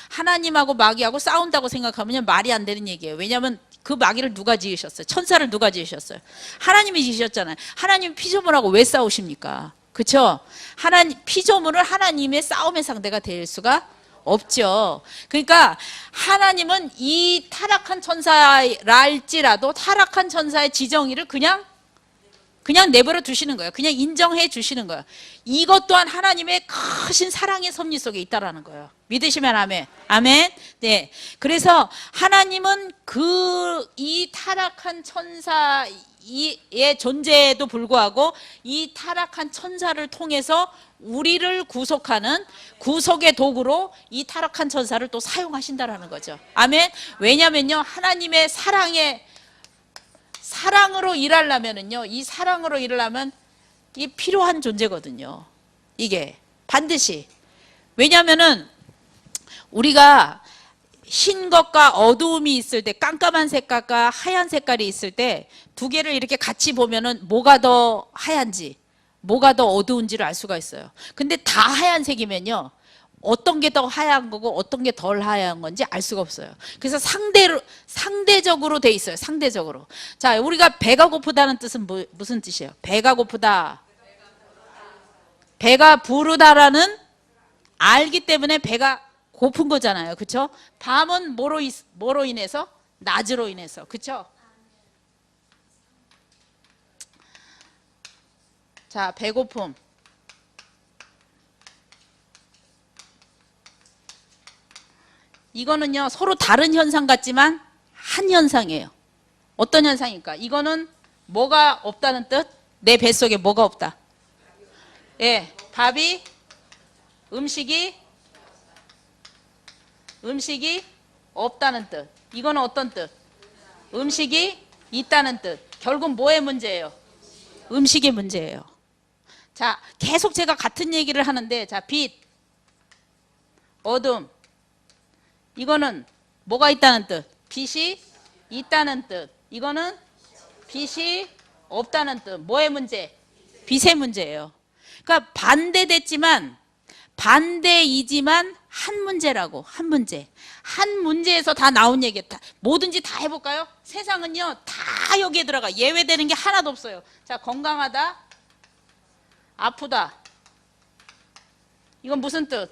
하나님하고 마귀하고 싸운다고 생각하면 말이 안 되는 얘기예요. 왜냐하면 그 마귀를 누가 지으셨어요? 천사를 누가 지으셨어요? 하나님이 지으셨잖아요. 하나님 피조물하고 왜 싸우십니까? 그렇죠? 피조물은 하나님의 싸움의 상대가 될 수가 없죠. 그러니까 하나님은 이 타락한 천사랄지라도 타락한 천사의 지정의를 그냥 내버려 두시는 거예요. 그냥 인정해 주시는 거예요. 이것 또한 하나님의 크신 사랑의 섭리 속에 있다라는 거예요. 믿으시면 아멘. 아멘. 네. 그래서 하나님은 이 타락한 천사의 존재에도 불구하고 이 타락한 천사를 통해서 우리를 구속하는 구속의 도구로 이 타락한 천사를 또 사용하신다라는 거죠. 아멘. 왜냐면요, 하나님의 사랑으로 일하려면은요, 이 사랑으로 일하려면 이 필요한 존재거든요. 이게 반드시. 왜냐면은 우리가 흰 것과 어두움이 있을 때, 깜깜한 색깔과 하얀 색깔이 있을 때 두 개를 이렇게 같이 보면은 뭐가 더 하얀지 뭐가 더 어두운지를 알 수가 있어요. 근데 다 하얀색이면요, 어떤 게 더 하얀 거고 어떤 게 덜 하얀 건지 알 수가 없어요. 그래서 상대적으로 돼 있어요. 상대적으로. 자, 우리가 배가 고프다는 뜻은 무슨 뜻이에요? 배가 고프다. 배가 부르다라는 알기 때문에 배가 고픈 거잖아요. 그렇죠? 밤은 뭐로 인해서? 낮으로 인해서. 그렇죠? 자, 배고픔. 이거는요, 서로 다른 현상 같지만 한 현상이에요. 어떤 현상일까? 이거는 뭐가 없다는 뜻? 내 뱃속에 뭐가 없다? 예, 음식이 없다는 뜻. 이거는 어떤 뜻? 음식이 있다는 뜻. 결국 뭐의 문제예요? 음식의 문제예요. 자, 계속 제가 같은 얘기를 하는데, 자, 빛, 어둠. 이거는 뭐가 있다는 뜻? 빛이 있다는 뜻. 이거는 빛이 없다는 뜻. 뭐의 문제? 빛의 문제예요. 그러니까 반대이지만 한 문제라고. 한 문제. 한 문제에서 다 나온 얘기예요. 뭐든지 다 해볼까요? 세상은요, 다 여기에 들어가. 예외되는 게 하나도 없어요. 자, 건강하다, 아프다. 이건 무슨 뜻?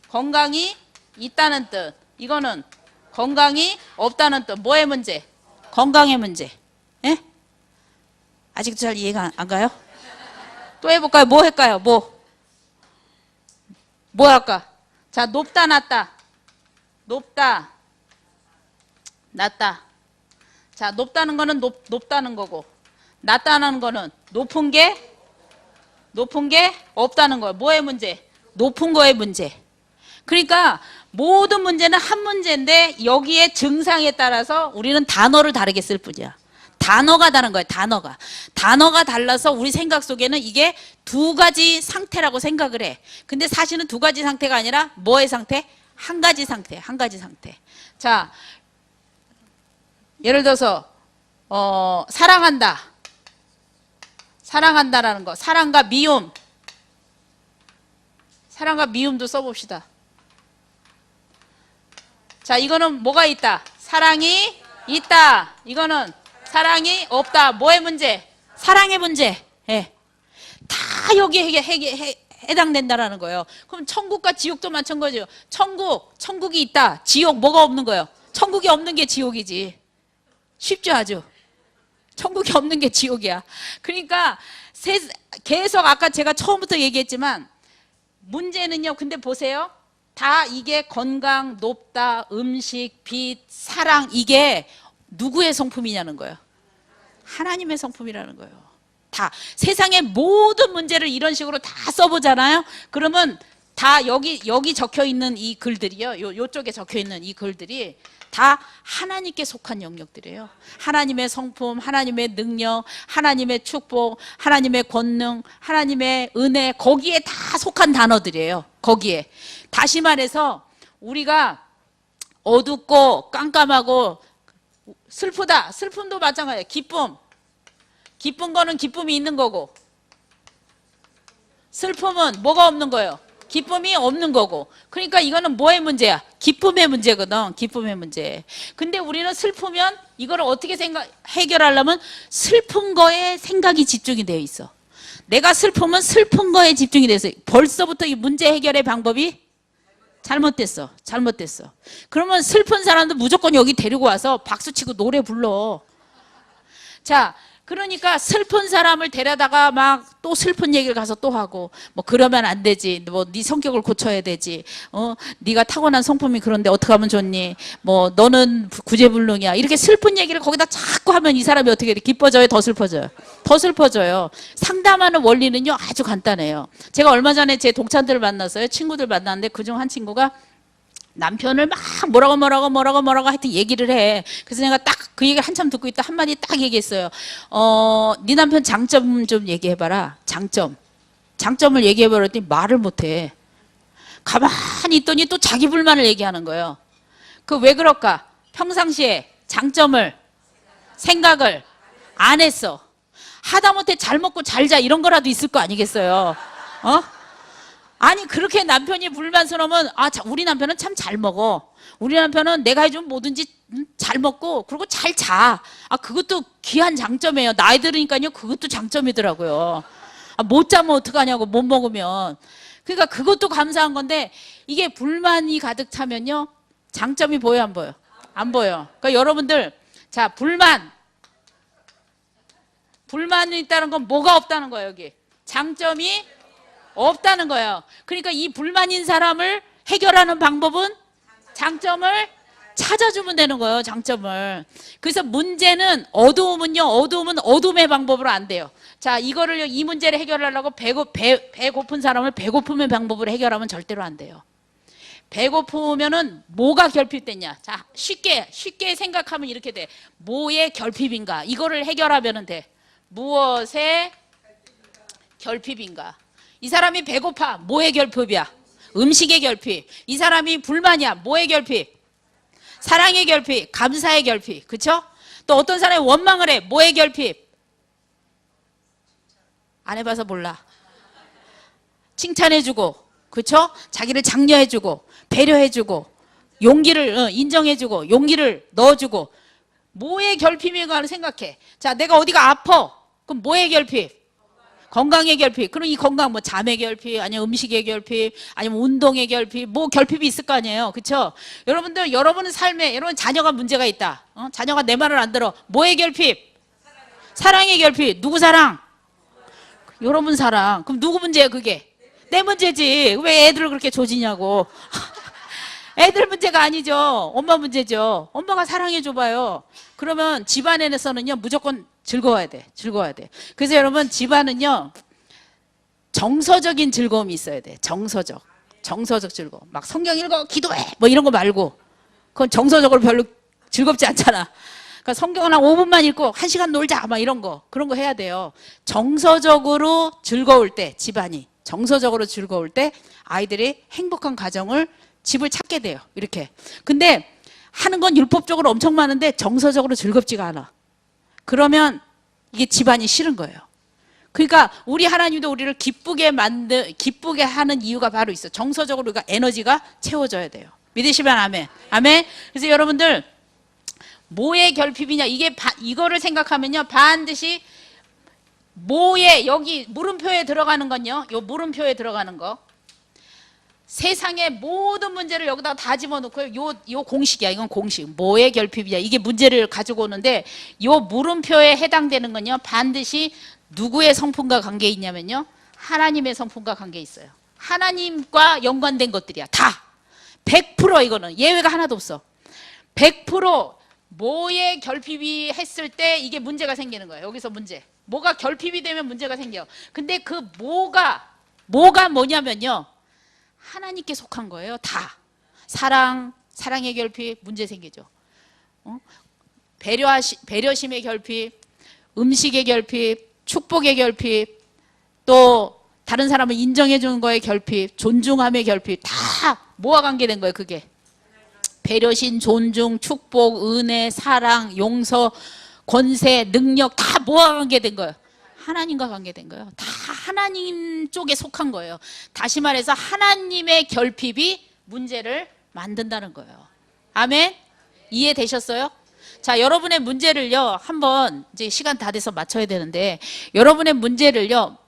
건강이 있다는 뜻. 이거는 건강이 없다는 뜻. 뭐의 문제? 건강의 문제. 예? 아직도 잘 이해가 안 가요? 또 해볼까요? 뭐 할까요? 뭐 할까? 자, 높다, 낮다. 높다, 낮다. 자, 높다는 거는 높다는 거고, 낮다는 거는 높은 게 없다는 거예요. 뭐의 문제? 높은 거의 문제. 그러니까 모든 문제는 한 문제인데 여기에 증상에 따라서 우리는 단어를 다르게 쓸 뿐이야. 단어가 다른 거예요. 단어가 달라서 우리 생각 속에는 이게 두 가지 상태라고 생각을 해. 근데 사실은 두 가지 상태가 아니라 뭐의 상태? 한 가지 상태. 자, 예를 들어서 사랑한다라는 거. 사랑과 미움도 써봅시다. 자, 이거는 뭐가 있다? 사랑이 있다. 이거는 사랑이 없다. 뭐의 문제? 사랑의 문제. 예. 다 여기에 해당된다라는 거예요. 그럼 천국과 지옥도 마찬가지예요. 천국이 있다. 지옥 뭐가 없는 거예요? 천국이 없는 게 지옥이지. 쉽죠, 아주. 천국이 없는 게 지옥이야. 그러니까 계속 아까 제가 처음부터 얘기했지만 문제는요, 근데 보세요. 다 이게 건강, 높다, 음식, 빛, 사랑, 이게 누구의 성품이냐는 거예요. 하나님의 성품이라는 거예요. 다 세상의 모든 문제를 이런 식으로 다 써보잖아요. 그러면 다 여기 적혀 있는 이 글들이요. 요쪽에 적혀 있는 이 글들이 다 하나님께 속한 영역들이에요. 하나님의 성품, 하나님의 능력, 하나님의 축복, 하나님의 권능, 하나님의 은혜, 거기에 다 속한 단어들이에요. 거기에. 다시 말해서 우리가 어둡고 깜깜하고 슬프다. 슬픔도 마찬가지예요. 기쁨. 기쁜 거는 기쁨이 있는 거고, 슬픔은 뭐가 없는 거예요? 기쁨이 없는 거고. 그러니까 이거는 뭐의 문제야? 기쁨의 문제거든. 기쁨의 문제. 근데 우리는 슬프면 이거를 어떻게 해결하려면 슬픈 거에 생각이 집중이 되어 있어. 내가 슬프면 슬픈 거에 집중이 돼서 벌써부터 이 문제 해결의 방법이 잘못됐어. 잘못됐어. 그러면 슬픈 사람도 무조건 여기 데리고 와서 박수치고 노래 불러. 자, 그러니까 슬픈 사람을 데려다가 막 또 슬픈 얘기를 가서 또 하고, 뭐 그러면 안 되지, 뭐 네 성격을 고쳐야 되지, 네가 타고난 성품이 그런데 어떻게 하면 좋니, 뭐 너는 구제불능이야, 이렇게 슬픈 얘기를 거기다 자꾸 하면 이 사람이 어떻게 돼? 기뻐져요? 더 슬퍼져요? 더 슬퍼져요. 상담하는 원리는요 아주 간단해요. 제가 얼마 전에 제 동창들을 만났어요. 친구들 만났는데 그중 한 친구가 남편을 막 뭐라고 하여튼 얘기를 해. 그래서 내가 딱 그 얘기를 한참 듣고 있다 한마디 딱 얘기했어요. 네 남편 장점 좀 얘기해봐라. 장점을 얘기해봐라 했더니 말을 못해. 가만히 있더니 또 자기 불만을 얘기하는 거예요. 그 왜 그럴까? 평상시에 장점을 생각을 안 했어. 하다못해 잘 먹고 잘 자 이런 거라도 있을 거 아니겠어요? 아니 그렇게 남편이 불만스러우면 우리 남편은 참 잘 먹어. 우리 남편은 내가 해주면 뭐든지 잘 먹고 그리고 잘 자. 그것도 귀한 장점이에요. 나이 들으니까요 그것도 장점이더라고요. 못 자면 어떡하냐고, 못 먹으면. 그러니까 그것도 감사한 건데 이게 불만이 가득 차면요 장점이 보여 안 보여? 안 보여. 그러니까 여러분들 자 불만이 있다는 건 뭐가 없다는 거예요. 여기 장점이 없다는 거예요. 그러니까 이 불만인 사람을 해결하는 방법은 장점을 찾아주면 되는 거예요. 장점을. 그래서 문제는 어두움은 어둠의 방법으로 안 돼요. 자, 이 문제를 해결하려고 배고픈 사람을 배고픔의 방법으로 해결하면 절대로 안 돼요. 배고프면은 뭐가 결핍됐냐? 자, 쉽게 생각하면 이렇게 돼. 뭐의 결핍인가? 이거를 해결하면 돼. 무엇의 결핍인가? 이 사람이 배고파. 뭐의 결핍이야? 음식의 결핍. 이 사람이 불만이야. 뭐의 결핍? 사랑의 결핍, 감사의 결핍. 그쵸? 또 어떤 사람이 원망을 해. 뭐의 결핍? 안 해봐서 몰라. 칭찬해주고, 그쵸? 자기를 장려해주고, 배려해주고, 용기를 인정해주고, 용기를 넣어주고. 뭐의 결핍인가를 생각해. 자, 내가 어디가 아파. 그럼 뭐의 결핍? 건강의 결핍. 그럼 이 건강 뭐 잠의 결핍, 아니면 음식의 결핍, 아니면 운동의 결핍, 뭐 결핍이 있을 거 아니에요. 그렇죠? 여러분들 여러분의 삶에 여러분 자녀가 문제가 있다. 자녀가 내 말을 안 들어. 뭐의 결핍? 사랑의 결핍. 누구 사랑? 여러분 사랑. 그럼 누구 문제야 그게? 내 문제지. 왜 애들을 그렇게 조지냐고. 애들 문제가 아니죠. 엄마 문제죠. 엄마가 사랑해 줘봐요. 그러면 집안에서는요 무조건 즐거워야 돼. 그래서 여러분 집안은요 정서적인 즐거움이 있어야 돼. 정서적 즐거움. 막 성경 읽어, 기도해, 뭐 이런 거 말고. 그건 정서적으로 별로 즐겁지 않잖아. 그러니까 성경은 한 5분만 읽고 1시간 놀자, 막 이런 거. 그런 거 해야 돼요. 정서적으로 즐거울 때, 집안이 정서적으로 즐거울 때 아이들이 행복한 가정을, 집을 찾게 돼요. 이렇게. 근데 하는 건 율법적으로 엄청 많은데 정서적으로 즐겁지가 않아. 그러면 이게 집안이 싫은 거예요. 그러니까 우리 하나님도 우리를 기쁘게 하는 이유가 바로 있어. 정서적으로 우리가 에너지가 채워져야 돼요. 믿으시면 아멘. 아멘. 그래서 여러분들 뭐의 결핍이냐, 이거를 생각하면요 반드시 여기 물음표에 들어가는 건요, 요 물음표에 들어가는 거, 세상의 모든 문제를 여기다가 다 집어넣고요. 요 공식이야. 이건 공식. 뭐의 결핍이야. 이게 문제를 가지고 오는데 요 물음표에 해당되는 건요 반드시 누구의 성품과 관계 있냐면요 하나님의 성품과 관계 있어요. 하나님과 연관된 것들이야. 다 100% 이거는 예외가 하나도 없어. 100% 뭐의 결핍이 했을 때 이게 문제가 생기는 거예요. 여기서 문제. 뭐가 결핍이 되면 문제가 생겨. 근데 그 뭐가 뭐냐면요 하나님께 속한 거예요. 다. 사랑의 결핍 문제 생기죠. 배려심의 결핍, 음식의 결핍, 축복의 결핍, 또 다른 사람을 인정해 주는 거에 결핍, 존중함의 결핍, 다 뭐와 관계된 거예요, 그게? 배려심, 존중, 축복, 은혜, 사랑, 용서, 권세, 능력 다 뭐와 관계된 거예요? 하나님과 관계된 거예요. 다 하나님 쪽에 속한 거예요. 다시 말해서 하나님의 결핍이 문제를 만든다는 거예요. 아멘? 이해되셨어요? 자, 여러분의 문제를요, 한번 이제 시간 다 돼서 맞춰야 되는데, 여러분의 문제를요,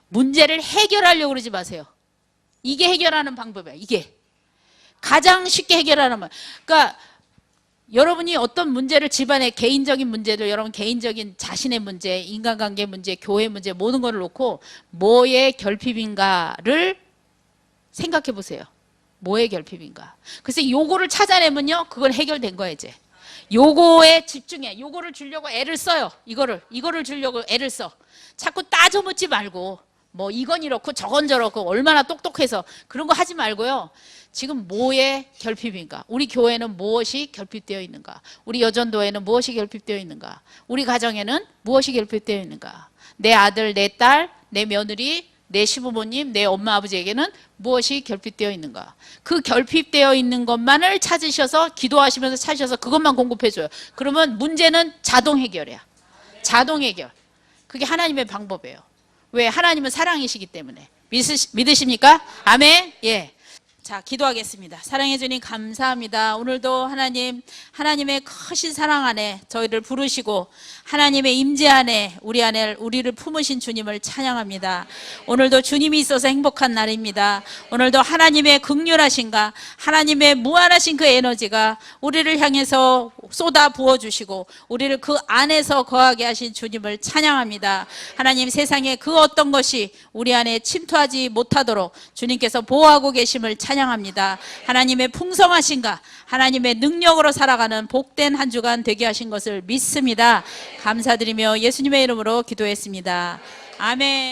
문제를 해결하려고 그러지 마세요. 이게 해결하는 방법이야. 이게 가장 쉽게 해결하는 방. 그러니까 여러분이 어떤 문제를, 집안의 개인적인 문제를, 여러분 개인적인 자신의 문제, 인간관계 문제, 교회 문제, 모든 걸 놓고 뭐의 결핍인가를 생각해 보세요. 뭐의 결핍인가. 그래서 요거를 찾아내면요, 그건 해결된 거야. 이제 요거에 집중해. 요거를 주려고 애를 써요. 이거를 주려고 애를 써. 자꾸 따져 묻지 말고 뭐 이건 이렇고 저건 저렇고 얼마나 똑똑해서 그런 거 하지 말고요. 지금 뭐의 결핍인가? 우리 교회는 무엇이 결핍되어 있는가? 우리 여전도에는 무엇이 결핍되어 있는가? 우리 가정에는 무엇이 결핍되어 있는가? 내 아들, 내 딸, 내 며느리, 내 시부모님, 내 엄마 아버지에게는 무엇이 결핍되어 있는가? 그 결핍되어 있는 것만을 찾으셔서 기도하시면서 찾으셔서 그것만 공급해줘요. 그러면 문제는 자동 해결이야. 자동 해결. 그게 하나님의 방법이에요. 왜? 하나님은 사랑이시기 때문에. 믿으십니까? 아멘? 예. 자, 기도하겠습니다. 사랑해 주님 감사합니다. 오늘도 하나님의 크신 사랑 안에 저희를 부르시고 하나님의 임재 안에 우리를 품으신 주님을 찬양합니다. 오늘도 주님이 있어서 행복한 날입니다. 오늘도 하나님의 긍휼하신가, 하나님의 무한하신 그 에너지가 우리를 향해서 쏟아 부어주시고 우리를 그 안에서 거하게 하신 주님을 찬양합니다. 하나님, 세상에 그 어떤 것이 우리 안에 침투하지 못하도록 주님께서 보호하고 계심을 찬양합니다. 하나님의 풍성하신가, 하나님의 능력으로 살아가는 복된 한 주간 되게 하신 것을 믿습니다. 감사드리며 예수님의 이름으로 기도했습니다. 아멘.